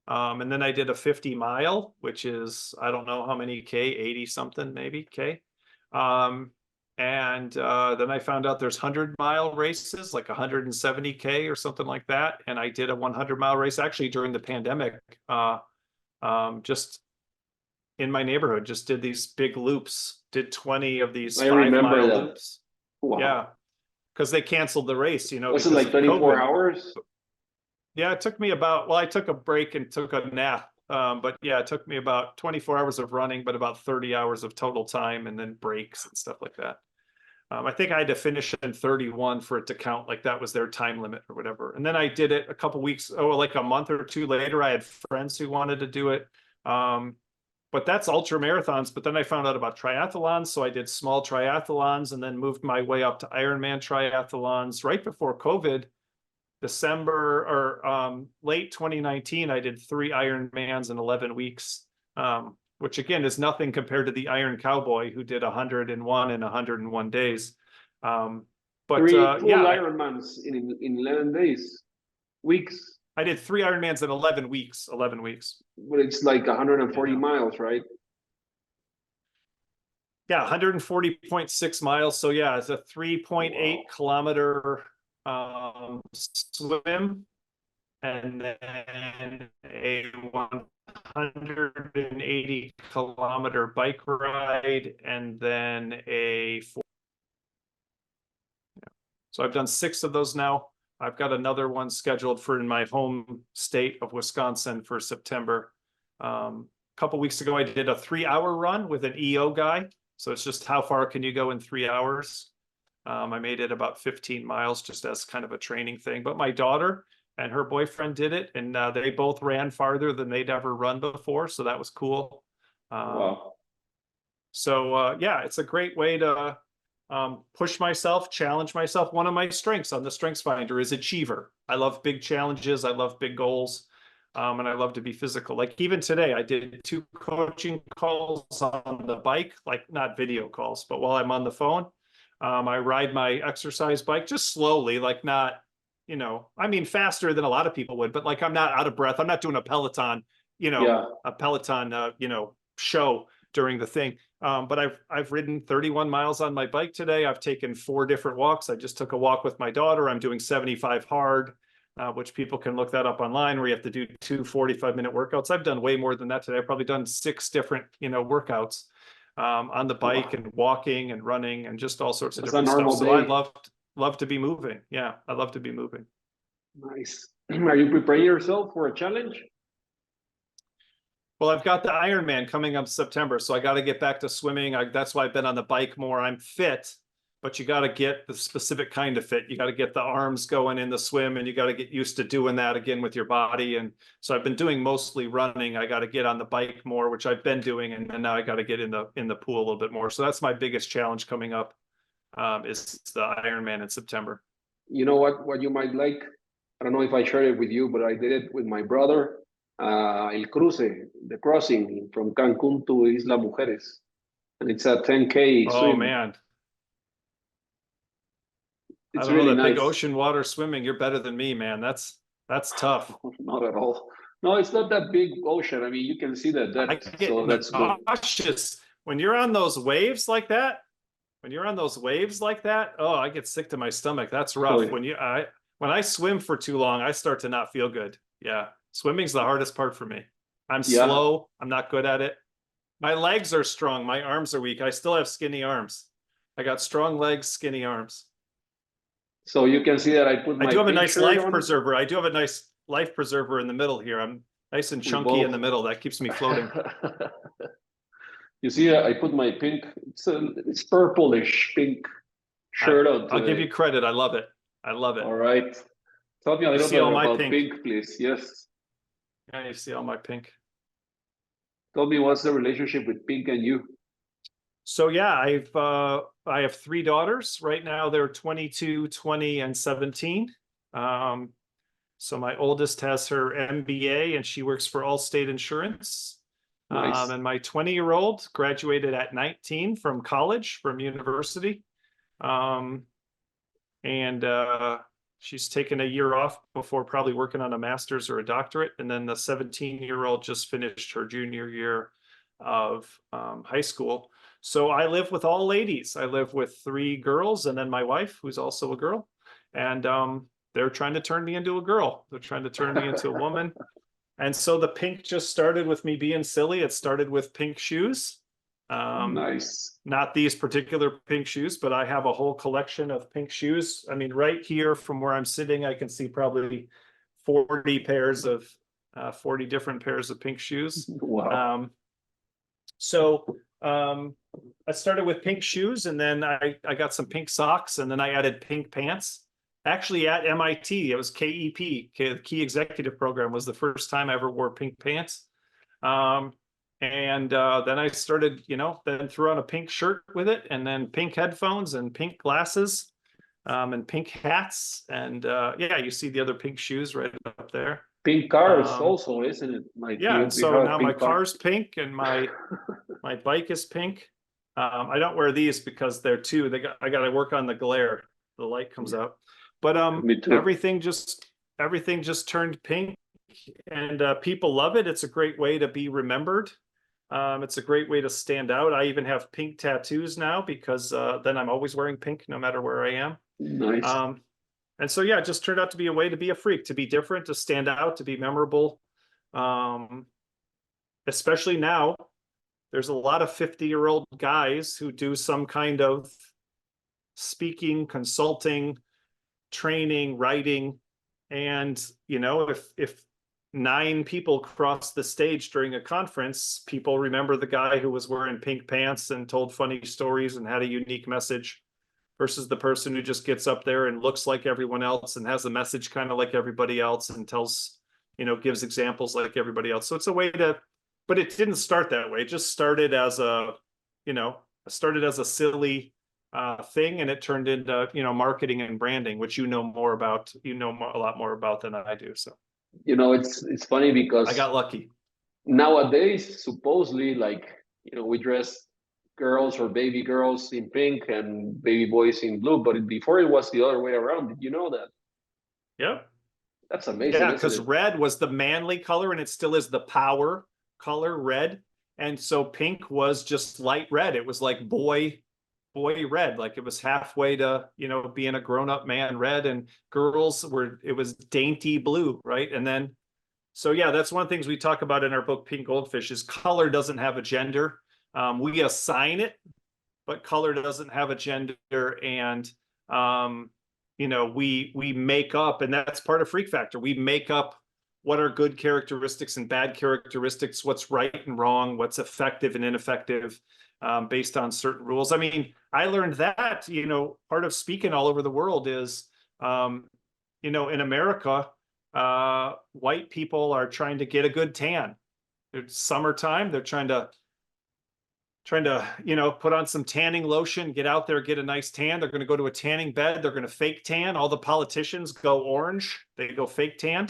S2: And then I did a 50-mile, which is, I don't know how many K, 80 something, maybe K. And then I found out there's 100-mile races, like 170K or something like that. And I did a 100-mile race actually during the pandemic. just in my neighborhood, just did these big loops, did 20 of these
S1: I
S2: 5
S1: remember
S2: mile
S1: that.
S2: loops.
S1: Wow.
S2: Yeah. Because they canceled the race, you know,
S1: Was it
S2: because
S1: like
S2: of
S1: 24
S2: COVID.
S1: hours?
S2: Yeah, it took me about, well, I took a break and took a nap. But yeah, it took me about 24 hours of running, but about 30 hours of total time and then breaks and stuff like that. I think I had to finish in 31 for it to count, like that was their time limit or whatever. And then I did it a couple weeks, like a month or two later, I had friends who wanted to do it. But that's ultra marathons. But then I found out about triathlons. So I did small triathlons and then moved my way up to Ironman triathlons right before COVID. December or late 2019, I did 3 Ironmans in 11 weeks, which again is nothing compared to the Iron Cowboy who did 101 in 101 days. But
S1: 3 full
S2: yeah,
S1: Ironmans in 11 days, weeks.
S2: I did 3 Ironmans in 11 weeks. 11 weeks.
S1: But it's like 140
S2: Yeah.
S1: miles, right?
S2: Yeah, 140.6 miles. So yeah, it's a 3.8
S1: Wow.
S2: kilometer swim, and then a 180 kilometer bike ride, and then so I've done 6 of those now. I've got another one scheduled for in my home state of Wisconsin for September. A couple weeks ago, I did a 3-hour run with an EO guy. So it's just how far can you go in 3 hours? I made it about 15 miles just as kind of a training thing. But my daughter and her boyfriend did it, and they both ran farther than they'd ever run before. So that was cool.
S1: Wow.
S2: So yeah, it's a great way to push myself, challenge myself. One of my strengths on the Strengths Finder is achiever. I love big challenges. I love big goals. And I love to be physical. Like even today, I did 2 coaching calls on the bike, like not video calls, but while I'm on the phone, I ride my exercise bike just slowly, like not, you know, I mean, faster than a lot of people would, but like I'm not out of breath. I'm not doing a Peloton, you know,
S1: Yeah.
S2: a Peloton, you know, show during the thing. But I've ridden 31 miles on my bike today. I've taken 4 different walks. I just took a walk with my daughter. I'm doing 75 hard. Which people can look that up online, where you have to do 2 45-minute workouts. I've done way more than that today. I've probably done 6 different, you know, workouts on the bike and walking and running and just all sorts of
S1: That's a
S2: different stuff.
S1: normal
S2: So I
S1: day.
S2: love to be moving. Yeah, I love to be moving.
S1: Nice. Are you preparing yourself for a challenge?
S2: Well, I've got the Ironman coming up September, so I got to get back to swimming. That's why I've been on the bike more. I'm fit, but you got to get the specific kind of fit. You got to get the arms going in the swim, and you got to get used to doing that again with your body. And so I've been doing mostly running. I got to get on the bike more, which I've been doing, and now I got to get in the pool a little bit more. So that's my biggest challenge coming up, is the Ironman in September.
S1: You know what you might like? I don't know if I shared it with you, but I did it with my brother. El Cruce, the crossing from Cancun to Isla Mujeres. And it's a 10K
S2: Oh
S1: swim.
S2: man, I
S1: It's
S2: don't know,
S1: really
S2: that big
S1: nice.
S2: ocean water swimming. You're better than me, man. That's tough.
S1: Not at all. No, it's not that big ocean. I mean, you can see the
S2: I
S1: depth,
S2: get
S1: so that's good.
S2: nauseous when you're on those waves like that. Oh, I get sick to my stomach. That's
S1: Oh,
S2: rough.
S1: yeah.
S2: When I swim for too long, I start to not feel good. Yeah, swimming's the hardest part for me. I'm
S1: Yeah.
S2: slow. I'm not good at it. My legs are strong. My arms are weak. I still have skinny arms. I got strong legs, skinny arms.
S1: So you can see that I put
S2: I
S1: my
S2: do have a
S1: pink
S2: nice
S1: shirt
S2: life
S1: on.
S2: preserver. I do have a nice life preserver in the middle here. I'm nice and
S1: We
S2: chunky in the
S1: both.
S2: middle. That keeps me floating.
S1: You see, I put my pink, it's purplish pink shirt on
S2: I'll give you
S1: today.
S2: credit. I love it. I love it.
S1: All right. Tell me a
S2: You
S1: little
S2: see
S1: bit
S2: all my
S1: about
S2: pink.
S1: pink, please. Yes.
S2: Yeah, you see all my pink.
S1: Tell me what's the relationship with pink and you?
S2: So yeah, I have 3 daughters. Right now they're 22, 20, and 17. So my oldest has her MBA and she works for Allstate Insurance.
S1: Nice.
S2: And my 20-year-old graduated at 19 from college, from university. And she's taken a year off before probably working on a master's or a doctorate. And then the 17-year-old just finished her junior year of high school. So I live with all ladies. I live with 3 girls and then my wife, who's also a girl. And they're trying to turn me into a girl. They're trying to turn me into a woman. And so the pink just started with me being silly. It started with pink shoes.
S1: Nice.
S2: Not these particular pink shoes, but I have a whole collection of pink shoes. I mean, right here from where I'm sitting, I can see probably 40 pairs of 40 different pairs of pink shoes.
S1: Wow.
S2: I started with pink shoes, and then I got some pink socks, and then I added pink pants. Actually, at MIT, it was KEP, the Key Executive Program, was the first time I ever wore pink pants. Then I started, then threw on a pink shirt with it, and then pink headphones and pink glasses, and pink hats. And yeah, you see the other pink shoes right up there.
S1: Pink cars also, isn't it? Like
S2: yeah, and so now my
S1: car.
S2: car's pink and my bike is pink. I don't wear these because they're I got to work on the glare. The light comes out. But
S1: Me too.
S2: everything just turned pink, and people love it. It's a great way to be remembered. It's a great way to stand out. I even have pink tattoos now because then I'm always wearing pink no matter where I am.
S1: Nice.
S2: And so, yeah, it just turned out to be a way to be a freak, to be different, to stand out, to be memorable. Especially now, there's a lot of 50-year-old guys who do some kind of speaking, consulting, training, writing. And, if 9 people cross the stage during a conference, people remember the guy who was wearing pink pants and told funny stories and had a unique message, versus the person who just gets up there and looks like everyone else and has a message kind of like everybody else and tells, gives examples like everybody else. So it's a way to, but it didn't start that way. It just started as a, silly thing, and it turned into, marketing and branding, which a lot more about than I do. So,
S1: it's funny because
S2: I got lucky.
S1: Nowadays, supposedly, like, we dress girls or baby girls in pink and baby boys in blue, but before it was the other way around. Did you know that?
S2: Yep.
S1: That's amazing.
S2: Yeah, because red was the manly color, and it still is the power color, red. And so pink was just light red. It was like boy red, like it was halfway to, being a grown-up man red, and it was dainty blue, right? And then, so yeah, that's one of the things we talk about in our book, Pink Goldfish, is color doesn't have a gender. We assign it, but color doesn't have a gender. And, we make up, and that's part of Freak Factor. We make up what are good characteristics and bad characteristics, what's right and wrong, what's effective and ineffective, based on certain rules. I mean, I learned that, part of speaking all over the world is, in America, white people are trying to get a good tan. It's summertime. They're trying to, put on some tanning lotion, get out there, get a nice tan. They're going to go to a tanning bed. They're going to fake tan. All the politicians go orange. They go fake tan.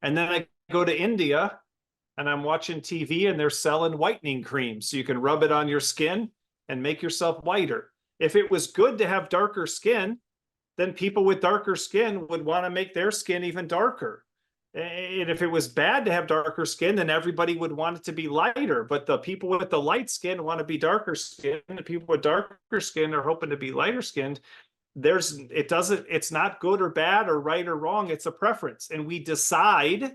S2: And then I go to India and I'm watching TV, and they're selling whitening cream. So you can rub it on your skin and make yourself whiter. If it was good to have darker skin, then people with darker skin would want to make their skin even darker. And if it was bad to have darker skin, then everybody would want it to be lighter. But the people with the light skin want to be darker skin. The people with darker skin are hoping to be lighter skinned. It's not good or bad or right or wrong. It's a preference. And we decide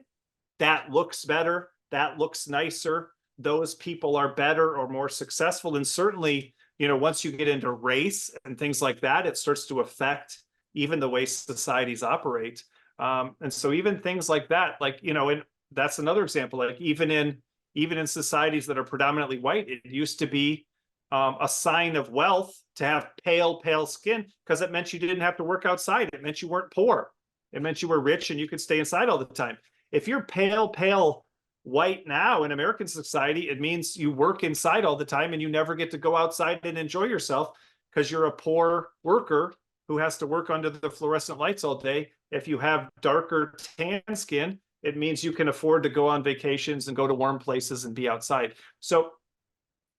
S2: that looks better, that looks nicer, those people are better or more successful. And certainly, once you get into race and things like that, it starts to affect even the way societies operate. And so even things like that, like, and that's another example, like even in societies that are predominantly white, it used to be a sign of wealth to have pale skin, because it meant you didn't have to work outside. It meant you weren't poor. It meant you were rich and you could stay inside all the time. If you're pale white now in American society, it means you work inside all the time and you never get to go outside and enjoy yourself because you're a poor worker who has to work under the fluorescent lights all day. If you have darker tan skin, it means you can afford to go on vacations and go to warm places and be outside. So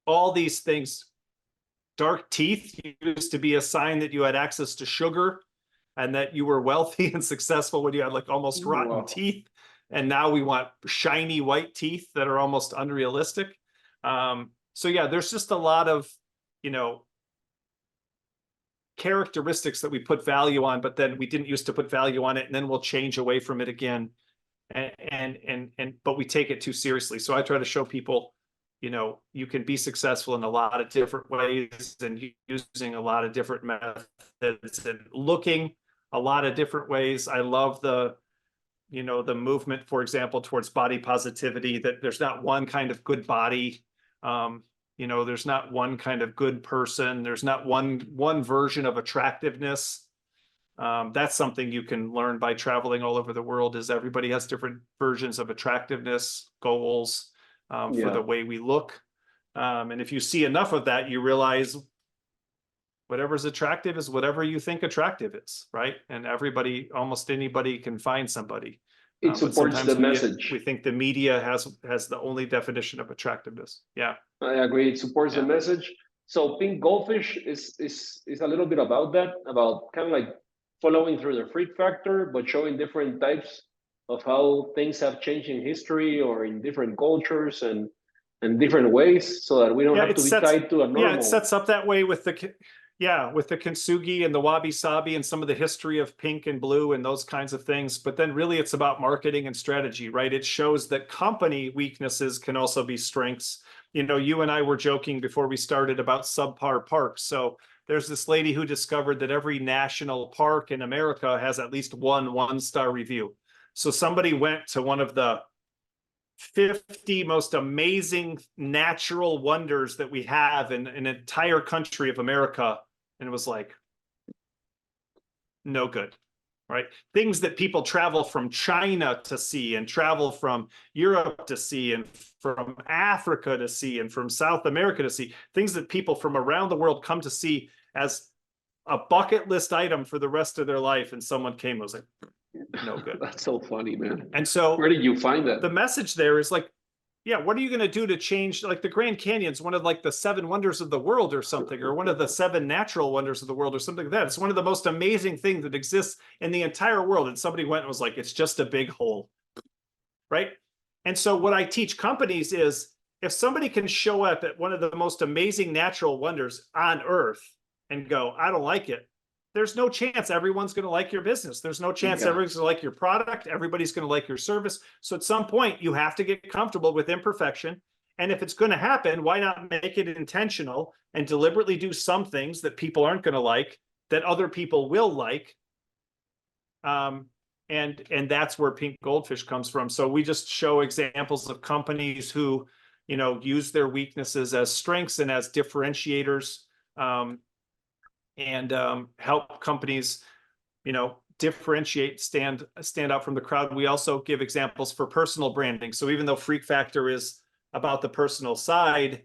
S2: all these things, dark teeth used to be a sign that you had access to sugar and that you were wealthy and successful when you had like almost rotten teeth. And now we want shiny white teeth that are almost unrealistic. So yeah, there's just a lot of, characteristics that we put value on, but then we didn't used to put value on it, and then we'll change away from it again. but we take it too seriously. So I try to show people, you know, you can be successful in a lot of different ways and using a lot of different methods and looking a lot of different ways. I love the, you know, the movement, for example, towards body positivity, that there's not one kind of good body. You know, there's not one kind of good person. There's not one version of attractiveness. That's something you can learn by traveling all over the world, is everybody has different versions of attractiveness, goals, for the way we look. And if you see enough of that, you realize whatever's attractive is whatever you think attractive is, right? And everybody, almost anybody can find somebody.
S1: It
S2: But
S1: supports the
S2: sometimes
S1: message.
S2: we think the media has the only definition of attractiveness. Yeah.
S1: I agree. It supports the message. So Pink Goldfish is a little bit about that, about kind of like following through the freak factor, but showing different types of how things have changed in history or in different cultures and different ways, so that we don't have to be tied to a normal.
S2: Yeah, it sets up that way with the kintsugi and the wabi sabi and some of the history of pink and blue and those kinds of things. But then really it's about marketing and strategy, right? It shows that company weaknesses can also be strengths. You know, you and I were joking before we started about subpar parks. So there's this lady who discovered that every national park in America has at least one-star review. So somebody went to one of the 50 most amazing natural wonders that we have in an entire country of America, and it was like, no good, right? Things that people travel from China to see and travel from Europe to see and from Africa to see and from South America to see, things that people from around the world come to see as a bucket list item for the rest of their life. And someone came and was like, no good.
S1: That's so funny, man.
S2: And so
S1: where did you find that?
S2: The message there is like, yeah, what are you going to do to change? Like the Grand Canyon's one of like the 7 wonders of the world or something, or one of the 7 natural wonders of the world or something like that. It's one of the most amazing things that exists in the entire world. And somebody went and was like, it's just a big hole, right? And so what I teach companies is, if somebody can show up at one of the most amazing natural wonders on earth and go, I don't like it, there's no chance everyone's going to like your business. There's no chance everyone's going to like your product. Everybody's going to like your service. So at some point, you have to get comfortable with imperfection. And if it's going to happen, why not make it intentional and deliberately do some things that people aren't going to like, that other people will like? And that's where Pink Goldfish comes from. So we just show examples of companies who, you know, use their weaknesses as strengths and as differentiators. And help companies, you know, differentiate, stand out from the crowd. We also give examples for personal branding. So even though Freak Factor is about the personal side,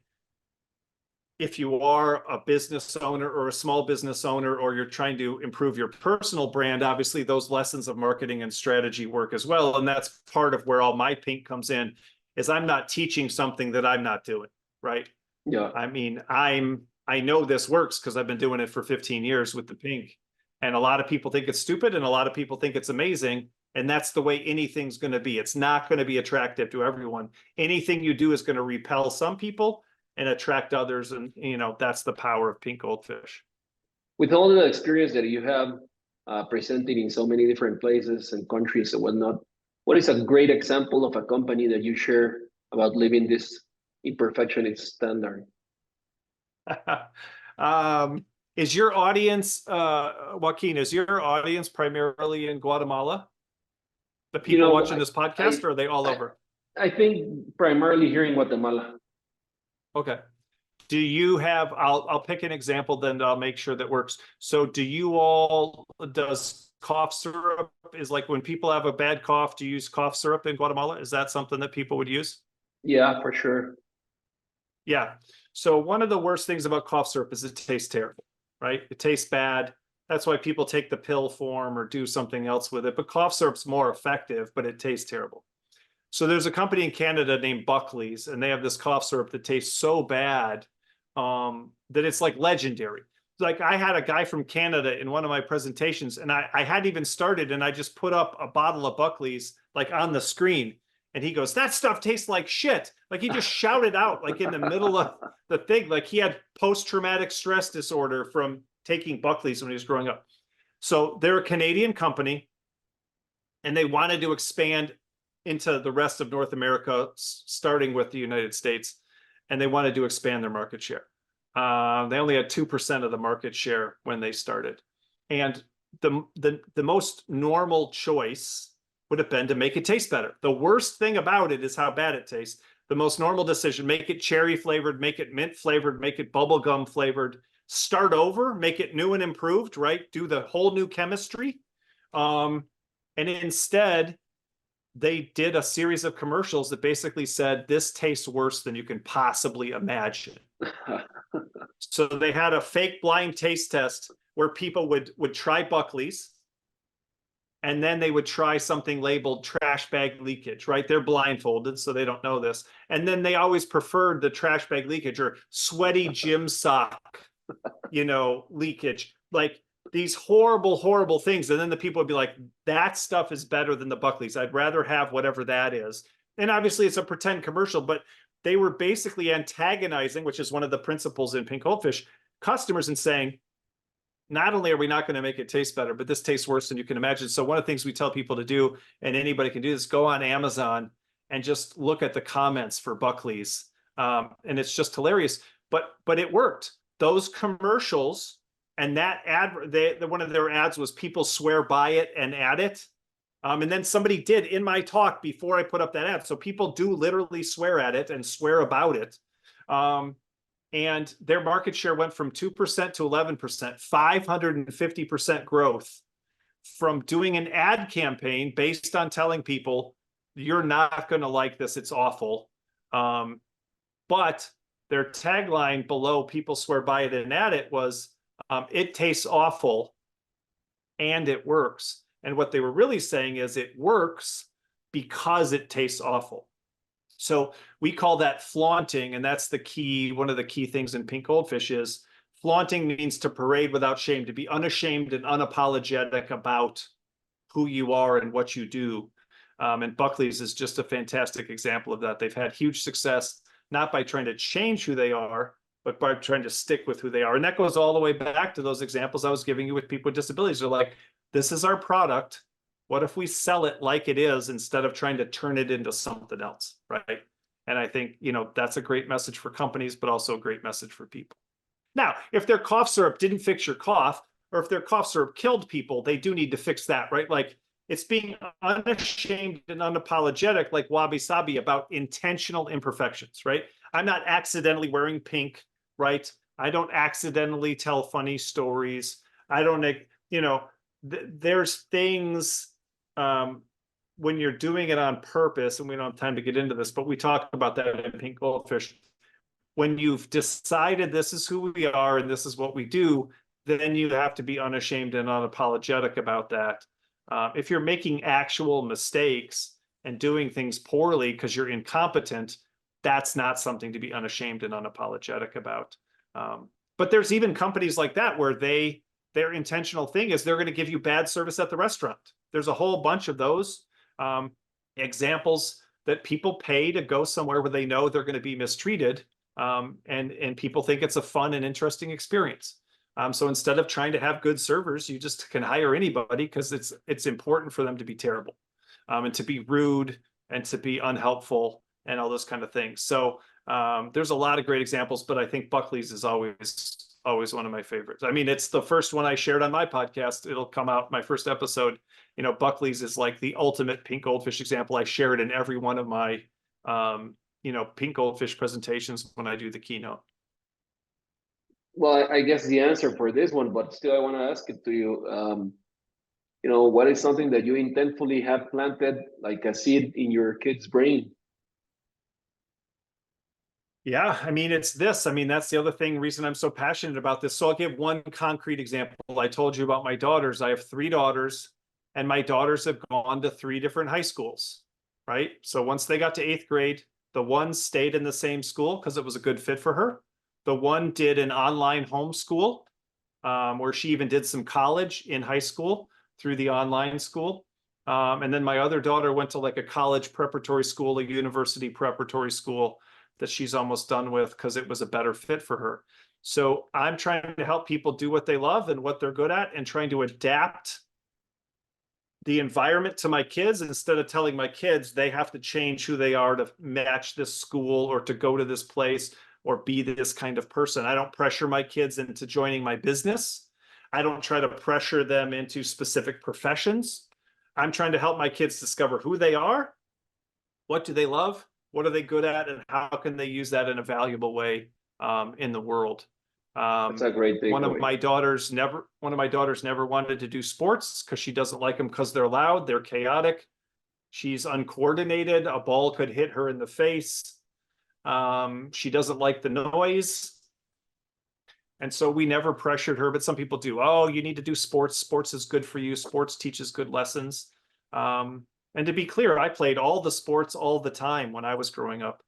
S2: if you are a business owner or a small business owner, or you're trying to improve your personal brand, obviously those lessons of marketing and strategy work as well. And that's part of where all my pink comes in, is I'm not teaching something that I'm not doing, right?
S1: Yeah.
S2: I mean, I know this works because I've been doing it for 15 years with the pink. And a lot of people think it's stupid and a lot of people think it's amazing. And that's the way anything's going to be. It's not going to be attractive to everyone. Anything you do is going to repel some people and attract others. And, you know, that's the power of Pink Goldfish.
S1: With all the experience that you have presenting in so many different places and countries and whatnot, what is a great example of a company that you share about living this imperfectionist standard?
S2: Is your audience, Joaquin, is your audience primarily in Guatemala? The people watching this podcast, or are they all over?
S1: I think primarily here in Guatemala.
S2: Okay. Do you have, I'll pick an example, then I'll make sure that works. So do you all, does cough syrup, is like when people have a bad cough, do you use cough syrup in Guatemala? Is that something that people would use?
S1: Yeah, for sure.
S2: Yeah. So one of the worst things about cough syrup is it tastes terrible, right? It tastes bad. That's why people take the pill form or do something else with it. But cough syrup's more effective, but it tastes terrible. So there's a company in Canada named Buckley's, and they have this cough syrup that tastes so bad that it's like legendary. Like I had a guy from Canada in one of my presentations, and I hadn't even started, and I just put up a bottle of Buckley's like on the screen. And he goes, that stuff tastes like shit. Like he just shouted out like in the middle of the thing, like he had post-traumatic stress disorder from taking Buckley's when he was growing up. So they're a Canadian company and they wanted to expand into the rest of North America, starting with the United States, and they wanted to expand their market share. They only had 2% of the market share when they started. And the most normal choice would have been to make it taste better. The worst thing about it is how bad it tastes. The most normal decision, make it cherry flavored, make it mint flavored, make it bubblegum flavored, start over, make it new and improved, right? Do the whole new chemistry. And instead, they did a series of commercials that basically said, this tastes worse than you can possibly imagine. So they had a fake blind taste test where people would try Buckley's, and then they would try something labeled trash bag leakage, right? They're blindfolded, so they don't know this. And then they always preferred the trash bag leakage or sweaty gym sock, leakage, like these horrible, horrible things. And then the people would be like, that stuff is better than the Buckley's. I'd rather have whatever that is. And obviously it's a pretend commercial, but they were basically antagonizing, which is one of the principles in Pink Goldfish, customers, and saying, not only are we not going to make it taste better, but this tastes worse than you can imagine. So one of the things we tell people to do, and anybody can do this, go on Amazon and just look at the comments for Buckley's. And it's just hilarious, but it worked. Those commercials and that ad, one of their ads was people swear by it and add it. And then somebody did in my talk before I put up that ad. So people do literally swear at it and swear about it. And their market share went from 2% to 11%, 550% growth from doing an ad campaign based on telling people, you're not going to like this, it's awful. But their tagline below, people swear by it and add it, was, it tastes awful and it works. And what they were really saying is it works because it tastes awful. So we call that flaunting, and that's the key. One of the key things in Pink Goldfish is flaunting means to parade without shame, to be unashamed and unapologetic about who you are and what you do. And Buckley's is just a fantastic example of that. They've had huge success, not by trying to change who they are, but by trying to stick with who they are. And that goes all the way back to those examples I was giving you with people with disabilities. They're like, this is our product. What if we sell it like it is instead of trying to turn it into something else, right? And I think, that's a great message for companies, but also a great message for people. Now, if their cough syrup didn't fix your cough, or if their cough syrup killed people, they do need to fix that, right? Like, it's being unashamed and unapologetic, like Wabi Sabi, about intentional imperfections, right? I'm not accidentally wearing pink, right? I don't accidentally tell funny stories. I don't, there's things, when you're doing it on purpose, and we don't have time to get into this, but we talk about that in Pink Goldfish. When you've decided this is who we are and this is what we do, then you have to be unashamed and unapologetic about that. If you're making actual mistakes and doing things poorly because you're incompetent, that's not something to be unashamed and unapologetic about. But there's even companies like that where their intentional thing is they're going to give you bad service at the restaurant. There's a whole bunch of those examples that people pay to go somewhere where they know they're going to be mistreated, and people think it's a fun and interesting experience. So instead of trying to have good servers, you just can hire anybody because it's important for them to be terrible, and to be rude and to be unhelpful and all those kind of things. So there's a lot of great examples, but I think Buckley's is always one of my favorites. I mean, it's the first one I shared on my podcast. It'll come out, my first episode. Buckley's is like the ultimate Pink Goldfish example. I share it in every one of my, Pink Goldfish presentations when I do the keynote.
S1: Well, I guess the answer for this one, but still I want to ask it to you. What is something that you intentfully have planted like a seed in your kid's brain?
S2: Yeah, I mean, it's this. I mean, that's the other reason I'm so passionate about this. So I'll give one concrete example. I told you about my daughters. I have 3 daughters, and my daughters have gone to 3 different high schools, right? So once they got to 8th grade, the one stayed in the same school because it was a good fit for her. The one did an online homeschool, where she even did some college in high school through the online school. And then my other daughter went to like a college preparatory school, a university preparatory school that she's almost done with because it was a better fit for her. So I'm trying to help people do what they love and what they're good at, and trying to adapt the environment to my kids instead of telling my kids they have to change who they are to match this school or to go to this place or be this kind of person. I don't pressure my kids into joining my business. I don't try to pressure them into specific professions. I'm trying to help my kids discover who they are, what do they love, what are they good at, and how can they use that in a valuable way in the world.
S1: That's a great
S2: One of
S1: takeaway.
S2: my daughters never wanted to do sports because she doesn't like them because they're loud, they're chaotic. She's uncoordinated. A ball could hit her in the face. She doesn't like the noise. And so we never pressured her, but some people do. Oh, you need to do sports. Sports is good for you. Sports teaches good lessons. And to be clear, I played all the sports all the time when I was growing up,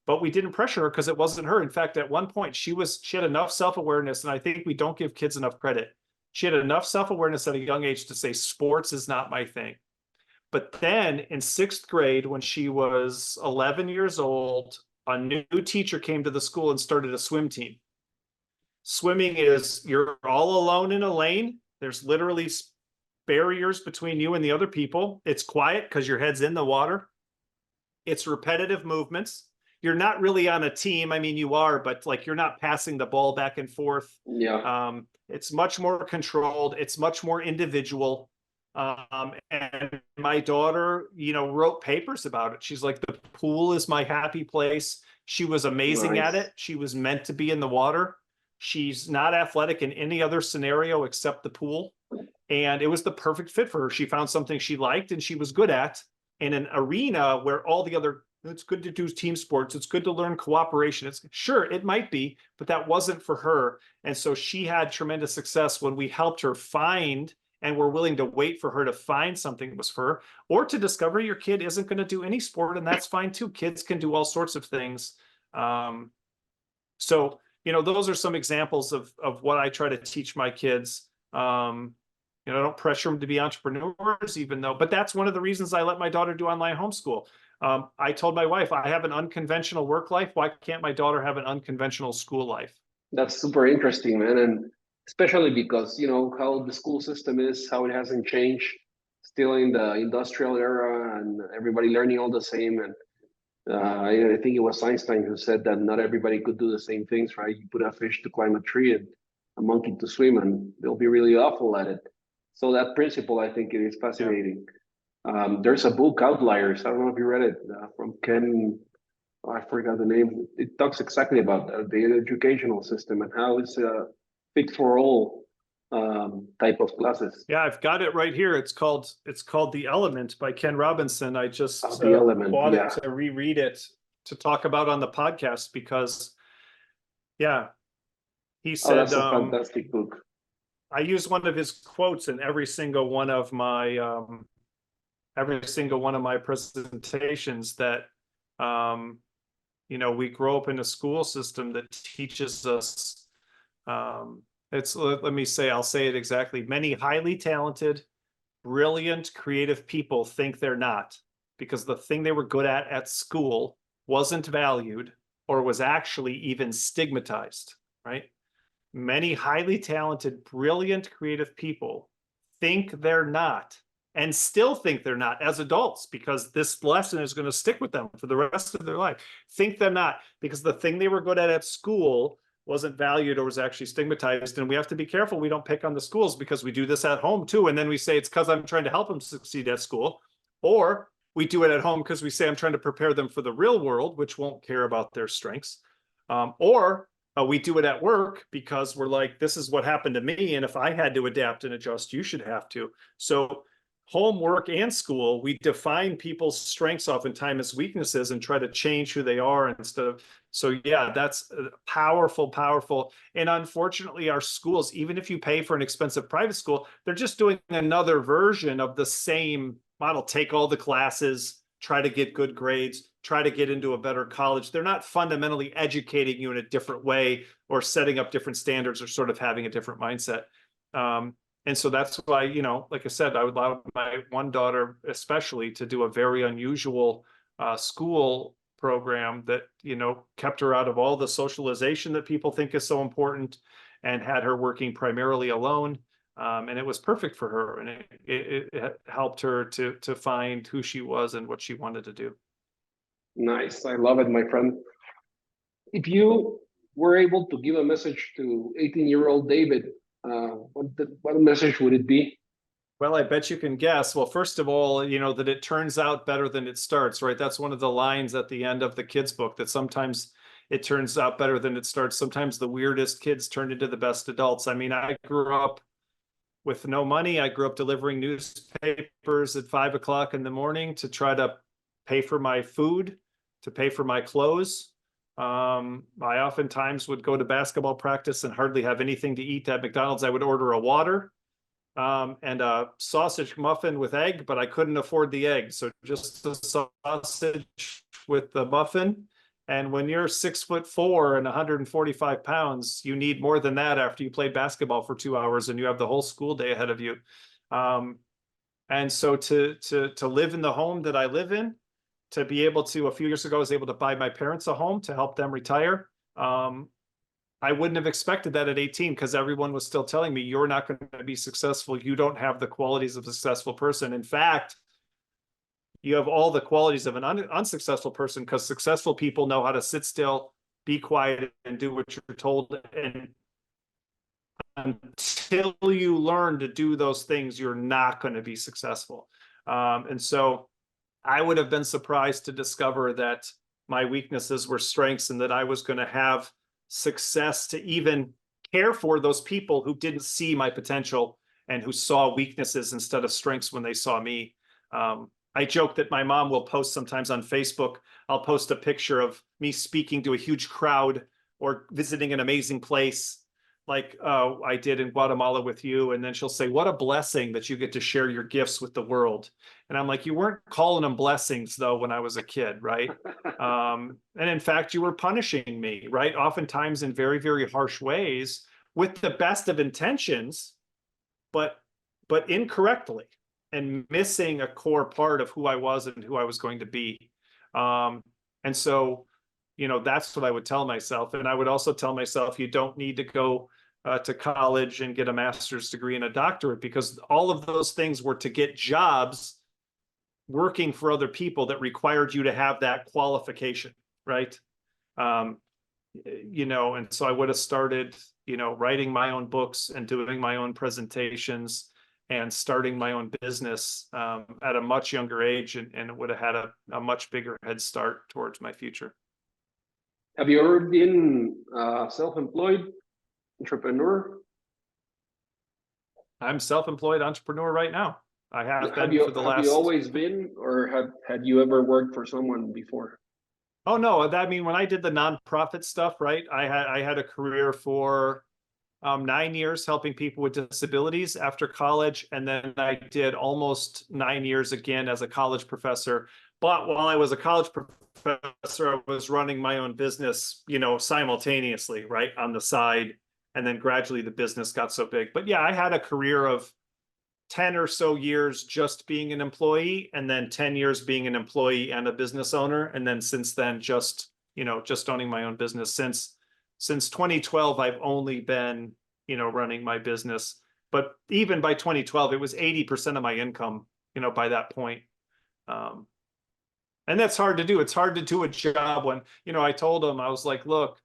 S2: but we didn't pressure her because it wasn't her. In fact, at one point she had enough self-awareness, and I think we don't give kids enough credit. She had enough self-awareness at a young age to say, sports is not my thing. But then in 6th grade, when she was 11 years old, a new teacher came to the school and started a swim team. Swimming is you're all alone in a lane. There's literally barriers between you and the other people. It's quiet because your head's in the water. It's repetitive movements. You're not really on a team. I mean, you are, but like you're not passing the ball back and forth.
S1: Yeah.
S2: It's much more controlled. It's much more individual. And my daughter, wrote papers about it. She's like, the pool is my happy place. She was amazing at
S1: Nice.
S2: it. She was meant to be in the water. She's not athletic in any other scenario except the pool. And it was the perfect fit for her. She found something she liked and she was good at in an arena where all the other, it's good to do team sports. It's good to learn cooperation. It's sure it might be, but that wasn't for her. And so she had tremendous success when we helped her find and were willing to wait for her to find something that was for her, or to discover your kid isn't going to do any sport, and that's fine too. Kids can do all sorts of things. So, those are some examples of what I try to teach my kids. I don't pressure them to be entrepreneurs, but that's one of the reasons I let my daughter do online homeschool. I told my wife, I have an unconventional work life. Why can't my daughter have an unconventional school life?
S1: That's super interesting, man. And especially because, how the school system is, how it hasn't changed, still in the industrial era and everybody learning all the same. And I think it was Einstein who said that not everybody could do the same things, right? You put a fish to climb a tree and a monkey to swim, and they'll be really awful at it. So that principle, I think it is fascinating. There's a book, Outliers. I don't know if you read it, from Ken. I forgot the name. It talks exactly about the educational system and how it's fit for all type of classes.
S2: Yeah, I've got it right here. It's called The Element by Ken Robinson. I just
S1: The element,
S2: bought
S1: yeah.
S2: it to reread it to talk about on the podcast because, yeah, he said,
S1: that's a fantastic book.
S2: I use one of his quotes in every single one of my presentations that, we grow up in a school system that teaches us, I'll say it exactly. Many highly talented, brilliant, creative people think they're not, because the thing they were good at school wasn't valued or was actually even stigmatized, right? Many highly talented, brilliant, creative people think they're not, and still think they're not as adults, because this lesson is going to stick with them for the rest of their life. Think they're not because the thing they were good at school wasn't valued or was actually stigmatized. And we have to be careful we don't pick on the schools, because we do this at home too. And then we say it's because I'm trying to help them succeed at school. Or we do it at home because we say I'm trying to prepare them for the real world, which won't care about their strengths. Or we do it at work because we're like, this is what happened to me, and if I had to adapt and adjust, you should have to. So homework and school, we define people's strengths oftentimes as weaknesses and try to change who they are instead of. So yeah, that's powerful. And unfortunately, our schools, even if you pay for an expensive private school, they're just doing another version of the same model. Take all the classes, try to get good grades, try to get into a better college. They're not fundamentally educating you in a different way or setting up different standards or sort of having a different mindset. And so that's why, like I said, I would allow my one daughter especially to do a very unusual school program that, kept her out of all the socialization that people think is so important and had her working primarily alone. And it was perfect for her, and it helped her to find who she was and what she wanted to do.
S1: Nice. I love it, my friend. If you were able to give a message to 18-year-old David, what message would it be?
S2: Well, I bet you can guess. Well, first of all, that it turns out better than it starts, right? That's one of the lines at the end of the kids' book, that sometimes it turns out better than it starts. Sometimes the weirdest kids turn into the best adults. I mean, I grew up with no money. I grew up delivering newspapers at 5 o'clock in the morning to try to pay for my food, to pay for my clothes. I oftentimes would go to basketball practice and hardly have anything to eat at McDonald's. I would order a water and a sausage muffin with egg, but I couldn't afford the egg. So just the sausage with the muffin. And when you're 6'4" and 145 pounds, you need more than that after you play basketball for 2 hours and you have the whole school day ahead of you. And so to live in the home that I live in, to be able to, a few years ago, I was able to buy my parents a home to help them retire. I wouldn't have expected that at 18, because everyone was still telling me, you're not going to be successful. You don't have the qualities of a successful person. In fact, you have all the qualities of an unsuccessful person, because successful people know how to sit still, be quiet, and do what you're told. And until you learn to do those things, you're not going to be successful. And so I would have been surprised to discover that my weaknesses were strengths, and that I was going to have success to even care for those people who didn't see my potential and who saw weaknesses instead of strengths when they saw me. I joke that my mom will post sometimes on Facebook. I'll post a picture of me speaking to a huge crowd or visiting an amazing place, like I did in Guatemala with you. And then she'll say, what a blessing that you get to share your gifts with the world. And I'm like, you weren't calling them blessings, though, when I was a kid, right? And in fact, you were punishing me, right? Oftentimes in very, very harsh ways, with the best of intentions, but incorrectly, and missing a core part of who I was and who I was going to be. And so, that's what I would tell myself. And I would also tell myself, you don't need to go to college and get a master's degree and a doctorate, because all of those things were to get jobs working for other people that required you to have that qualification, right? And so I would have started, writing my own books and doing my own presentations and starting my own business at a much younger age, and it would have had a much bigger head start towards my future.
S1: Have you ever been self-employed entrepreneur?
S2: I'm self-employed entrepreneur right now. I have been for the last.
S1: Have you always been, or had you ever worked for someone before?
S2: Oh no, I mean, when I did the nonprofit stuff, right? I had a career for 9 years helping people with disabilities after college, and then I did almost 9 years again as a college professor. But while I was a college professor, I was running my own business, simultaneously, right, on the side. And then gradually the business got so big. But yeah, I had a career of 10 or so years just being an employee, and then 10 years being an employee and a business owner. And then since then, just owning my own business. Since 2012, I've only been, running my business. But even by 2012, it was 80% of my income, by that point. And that's hard to do. It's hard to do a job when, I told them, I was like, look,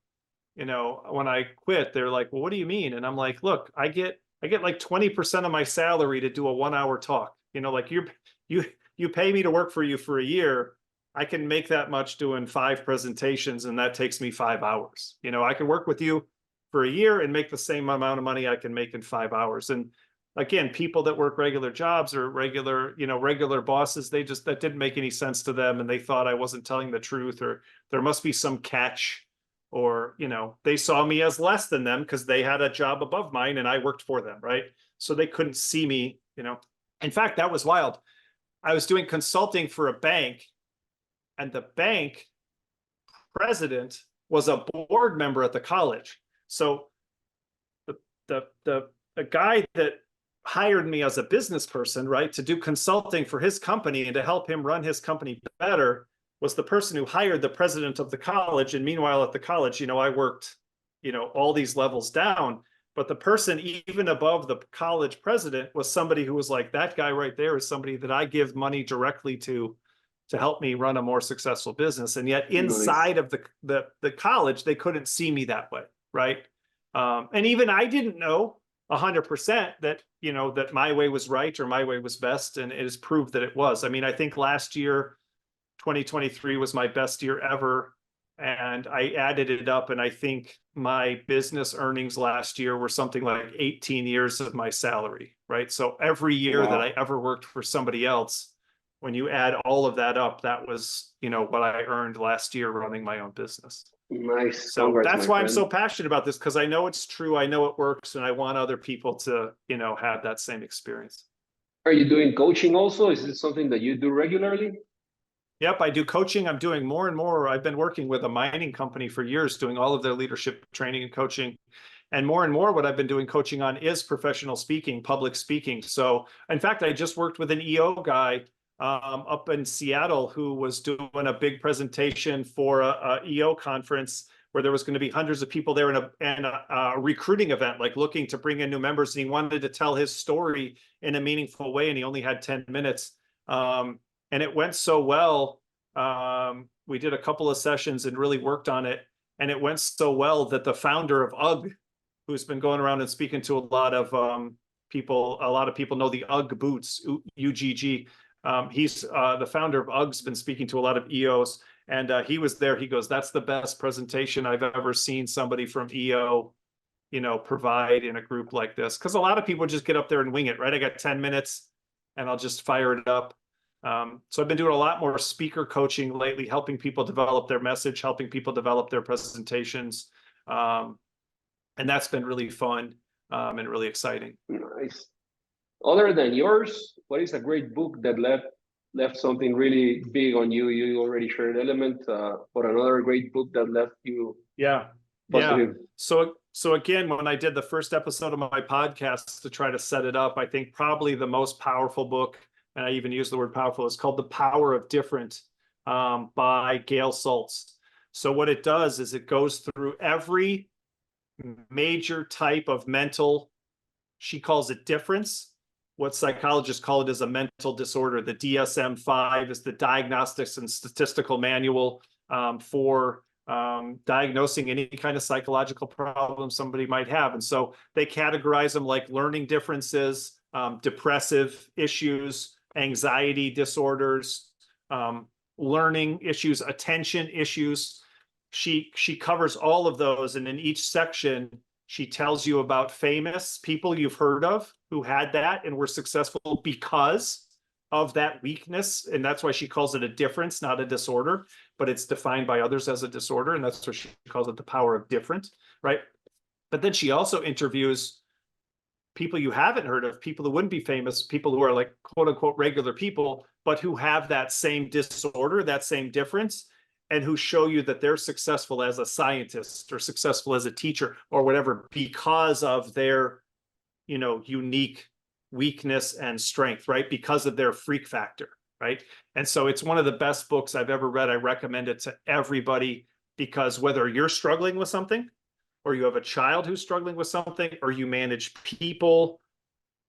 S2: when I quit, they're like, well, what do you mean? And I'm like, look, I get like 20% of my salary to do a 1-hour talk. Like you pay me to work for you for a year. I can make that much doing 5 presentations, and that takes me 5 hours. I can work with you for a year and make the same amount of money I can make in 5 hours. And again, people that work regular jobs or regular bosses, that didn't make any sense to them. And they thought I wasn't telling the truth, or there must be some catch. Or, they saw me as less than them because they had a job above mine and I worked for them, right? So they couldn't see me, In fact, that was wild. I was doing consulting for a bank, and the bank president was a board member at the college. So the guy that hired me as a business person, right, to do consulting for his company and to help him run his company better, was the person who hired the president of the college. And meanwhile, at the college, I worked, all these levels down. But the person even above the college president was somebody who was like, that guy right there is somebody that I give money directly to help me run a more successful business. And yet inside of the college, they couldn't see me that way, right? And even I didn't know 100% that, you know, that my way was right or my way was best, and it has proved that it was. I mean, I think last year, 2023 was my best year ever, and I added it up, and I think my business earnings last year were something like 18 years of my salary, right? So every year that I ever worked for somebody else, when you add all of that up, that was, you know, what I earned last year running my own business.
S1: Nice.
S2: So
S1: Congrats,
S2: that's
S1: my
S2: why I'm
S1: friend.
S2: so passionate about this, because I know it's true, I know it works, and I want other people to, you know, have that same experience.
S1: Are you doing coaching also? Is this something that you do regularly?
S2: Yep, I do coaching. I'm doing more and more. I've been working with a mining company for years, doing all of their leadership training and coaching. And more, what I've been doing coaching on is professional speaking, public speaking. So in fact, I just worked with an EO guy up in Seattle who was doing a big presentation for a EO conference where there was going to be hundreds of people there and a recruiting event, like looking to bring in new members. And he wanted to tell his story in a meaningful way, and he only had 10 minutes. And it went so well. We did a couple of sessions and really worked on it. And it went so well that the founder of UGG, who's been going around and speaking to a lot of people know the UGG boots, UGG. He's the founder of UGG's been speaking to a lot of EOs, and he was there. He goes, "That's the best presentation I've ever seen somebody from EO, you know, provide in a group like this." Because a lot of people just get up there and wing it, right? I got 10 minutes and I'll just fire it up. So I've been doing a lot more speaker coaching lately, helping people develop their message, helping people develop their presentations. And that's been really fun and really exciting.
S1: Nice. Other than yours, what is a great book that left something really big on you? You already shared Element, but another great book that left you positive.
S2: So again, when I did the first episode of my podcast to try to set it up, I think probably the most powerful book, and I even use the word powerful, is called The Power of Different by Gail Saltz. So what it does is it goes through every major type of mental, she calls it difference. What psychologists call it is a mental disorder. The DSM-5 is the Diagnostics and Statistical Manual for diagnosing any kind of psychological problem somebody might have. And so they categorize them like learning differences, depressive issues, anxiety disorders, learning issues, attention issues. She covers all of those, and in each section, she tells you about famous people you've heard of who had that and were successful because of that weakness. And that's why she calls it a difference, not a disorder, but it's defined by others as a disorder. And that's what she calls it, the power of different, right? But then she also interviews people you haven't heard of, people who wouldn't be famous, people who are like quote unquote regular people, but who have that same disorder, that same difference, and who show you that they're successful as a scientist or successful as a teacher or whatever because of their, you know, unique weakness and strength, right? Because of their freak factor, right? And so it's one of the best books I've ever read. I recommend it to everybody, because whether you're struggling with something, or you have a child who's struggling with something, or you manage people,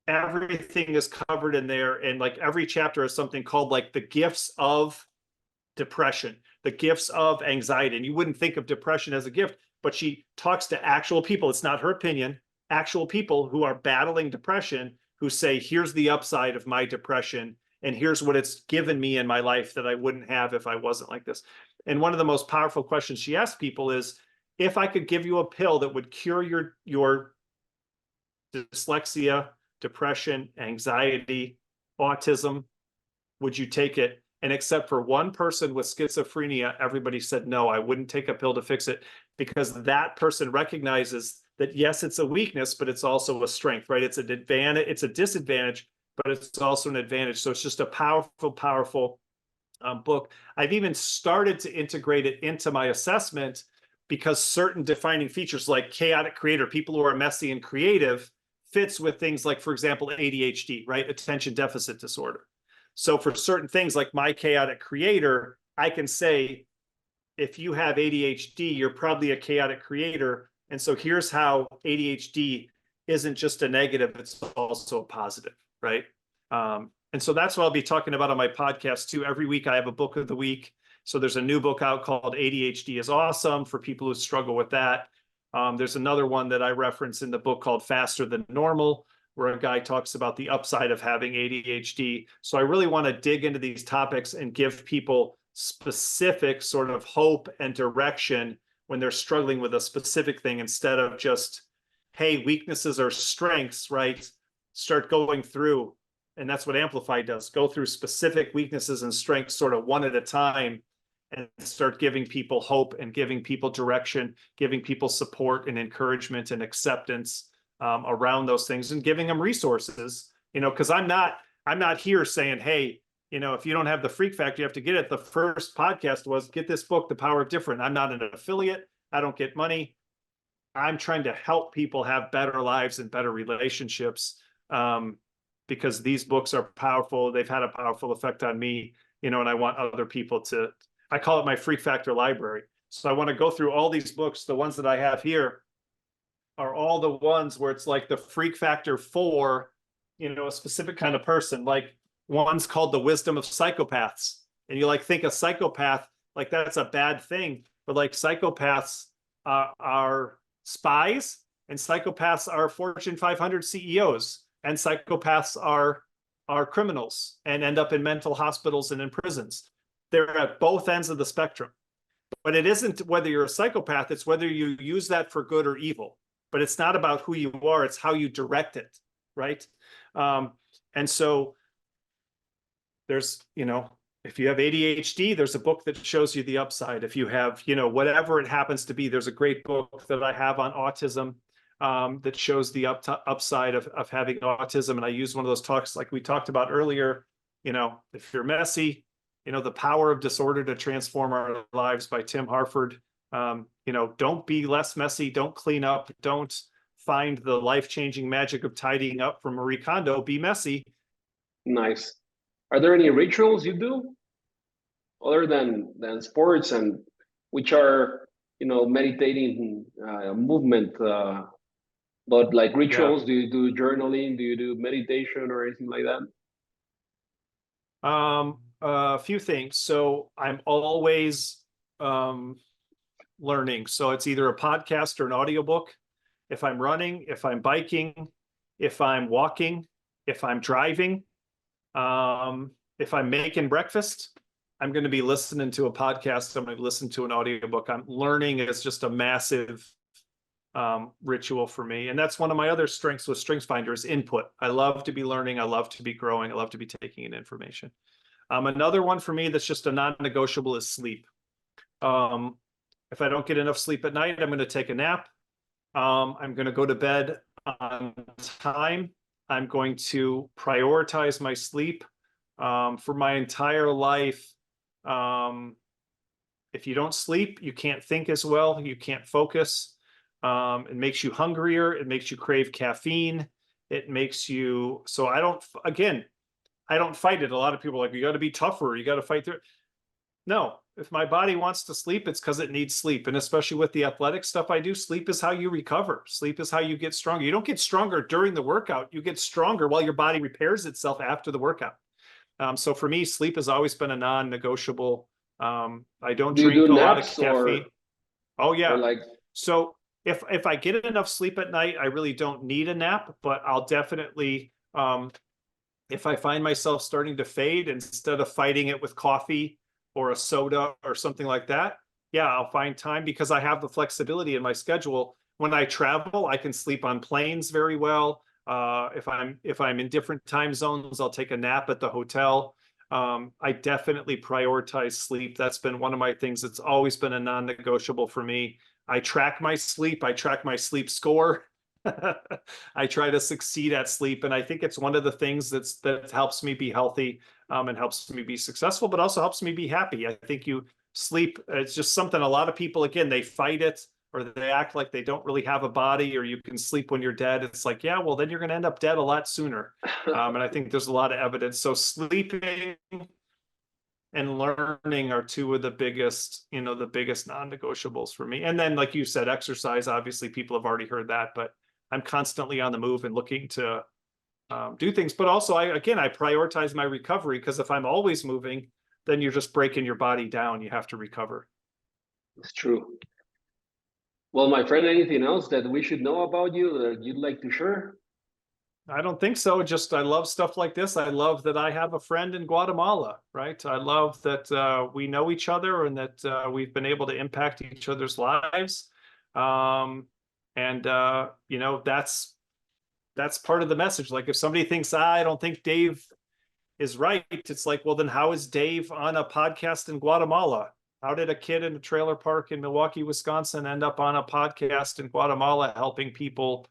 S2: everything is covered in there. And like every chapter is something called like the gifts of depression, the gifts of anxiety. And you wouldn't think of depression as a gift, but she talks to actual people. It's not her opinion, actual people who are battling depression, who say, here's the upside of my depression, and here's what it's given me in my life that I wouldn't have if I wasn't like this. And one of the most powerful questions she asks people is, if I could give you a pill that would cure your dyslexia, depression, anxiety, autism, would you take it? And except for one person with schizophrenia, everybody said, no, I wouldn't take a pill to fix it, because that person recognizes that, yes, it's a weakness, but it's also a strength, right? It's an advantage, it's a disadvantage, but it's also an advantage. So it's just a powerful, powerful book. I've even started to integrate it into my assessment, because certain defining features like chaotic creator, people who are messy and creative, fits with things like, for example, ADHD, right? Attention deficit disorder. So for certain things like my chaotic creator, I can say, if you have ADHD, you're probably a chaotic creator. And so here's how ADHD isn't just a negative, it's also a positive, right? And so that's what I'll be talking about on my podcast too. Every week I have a book of the week. So there's a new book out called ADHD is Awesome for people who struggle with that. There's another one that I reference in the book called Faster Than Normal, where a guy talks about the upside of having ADHD. So I really want to dig into these topics and give people specific sort of hope and direction when they're struggling with a specific thing, instead of just, hey, weaknesses are strengths, right? Start going through, and that's what Amplify does, go through specific weaknesses and strengths sort of one at a time, and start giving people hope and giving people direction, giving people support and encouragement and acceptance around those things, and giving them resources, because I'm not here saying, hey, if you don't have the freak factor, you have to get it. The first podcast was get this book, The Power of Different. I'm not an affiliate. I don't get money. I'm trying to help people have better lives and better relationships, because these books are powerful. They've had a powerful effect on me, and I want other people to, I call it my freak factor library. So I want to go through all these books. The ones that I have here are all the ones where it's like the freak factor for, a specific kind of person. Like one's called The Wisdom of Psychopaths. And you think a psychopath, like that's a bad thing. But like psychopaths are spies, and psychopaths are Fortune 500 CEOs, and psychopaths are criminals and end up in mental hospitals and in prisons. They're at both ends of the spectrum. But it isn't whether you're a psychopath, it's whether you use that for good or evil. But it's not about who you are, it's how you direct it, right? And so there's, if you have ADHD, there's a book that shows you the upside. If you have, whatever it happens to be, there's a great book that I have on autism that shows the upside of having autism. And I use one of those talks like we talked about earlier, if you're messy, The Power of Disorder to Transform Our Lives by Tim Harford. Don't be less messy, don't clean up, don't find the life-changing magic of tidying up from Marie Kondo, be messy.
S1: Nice. Are there any rituals you do other than sports, and which are, meditating movement, but like rituals?
S2: Yeah.
S1: Do you do journaling? Do you do meditation or anything like that?
S2: A few things. So I'm always learning. So it's either a podcast or an audiobook. If I'm running, if I'm biking, if I'm walking, if I'm driving, if I'm making breakfast, I'm going to be listening to a podcast. I'm going to listen to an audiobook. I'm learning is just a massive ritual for me. And that's one of my other strengths with StrengthsFinder is input. I love to be learning. I love to be growing. I love to be taking in information. Another one for me that's just a non-negotiable is sleep. If I don't get enough sleep at night, I'm going to take a nap. I'm going to go to bed on time. I'm going to prioritize my sleep. For my entire life, if you don't sleep, you can't think as well. You can't focus. It makes you hungrier. It makes you crave caffeine. It makes you, so I don't fight it. A lot of people are like, you got to be tougher. You got to fight through it. No, if my body wants to sleep, it's because it needs sleep. And especially with the athletic stuff I do, sleep is how you recover. Sleep is how you get stronger. You don't get stronger during the workout. You get stronger while your body repairs itself after the workout. So for me, sleep has always been a non-negotiable. I don't drink a lot of caffeine. Oh yeah. So if I get enough sleep at night, I really don't need a nap, but I'll definitely, if I find myself starting to fade, instead of fighting it with coffee or a soda or something like that, yeah, I'll find time because I have the flexibility in my schedule. When I travel, I can sleep on planes very well. If I'm in different time zones, I'll take a nap at the hotel. I definitely prioritize sleep. That's been one of my things that's always been a non-negotiable for me. I track my sleep. I track my sleep score. I try to succeed at sleep. And I think it's one of the things that helps me be healthy, and helps me be successful, but also helps me be happy. I think sleep, it's just something a lot of people, again, they fight it, or they act like they don't really have a body, or you can sleep when you're dead. It's like, yeah, well, then you're going to end up dead a lot sooner. And I think there's a lot of evidence. So sleeping, and learning are two of the biggest, the biggest non-negotiables for me. And then, like you said, exercise, obviously people have already heard that, but I'm constantly on the move and looking to do things. But also, I prioritize my recovery, because if I'm always moving, then you're just breaking your body down. You have to recover.
S1: It's true. Well, my friend, anything else that we should know about you that you'd like to share?
S2: I don't think so. Just I love stuff like this. I love that I have a friend in Guatemala, right? I love that we know each other and that we've been able to impact each other's lives. And that's part of the message. Like if somebody thinks, I don't think Dave is right, it's like, well, then how is Dave on a podcast in Guatemala? How did a kid in a trailer park in Milwaukee, Wisconsin end up on a podcast in Guatemala helping people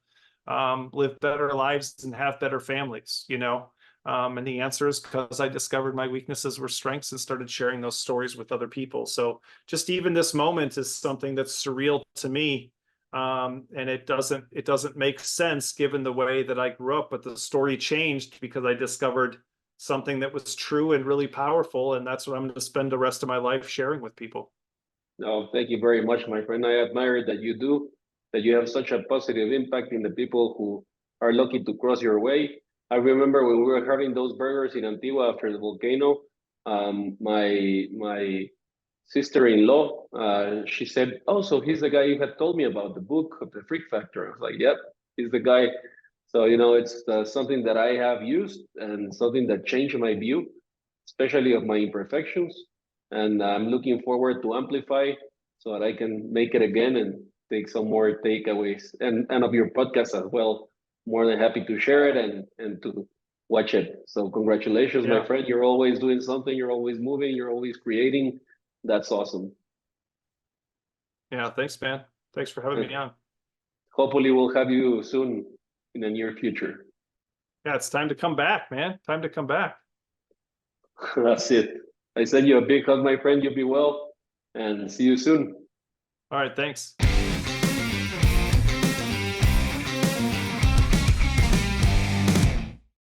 S2: live better lives and have better families, and the answer is because I discovered my weaknesses were strengths and started sharing those stories with other people. So just even this moment is something that's surreal to me. And it doesn't make sense given the way that I grew up, but the story changed because I discovered something that was true and really powerful. And that's what I'm going to spend the rest of my life sharing with people.
S1: No, thank you very much, my friend. I admire that you have such a positive impact in the people who are lucky to cross your way. I remember when we were having those burgers in Antigua after the volcano, my sister-in-law, she said, "Oh, so he's the guy you had told me about, the book of the Freak Factor." I was like, "Yep, he's the guy." So, it's something that I have used and something that changed my view, especially of my imperfections. And I'm looking forward to Amplify so that I can make it again and take some more takeaways and of your podcast as well. More than happy to share it and to watch it. So congratulations, my friend. You're always doing something, you're always moving, you're always creating. That's awesome.
S2: Yeah, thanks, man. Thanks for having me on.
S1: Hopefully we'll have you soon in the near future.
S2: Yeah, it's time to come back, man. Time to come back.
S1: That's it. I send you a big hug, my friend. You be well, and see you soon.
S2: All right, thanks.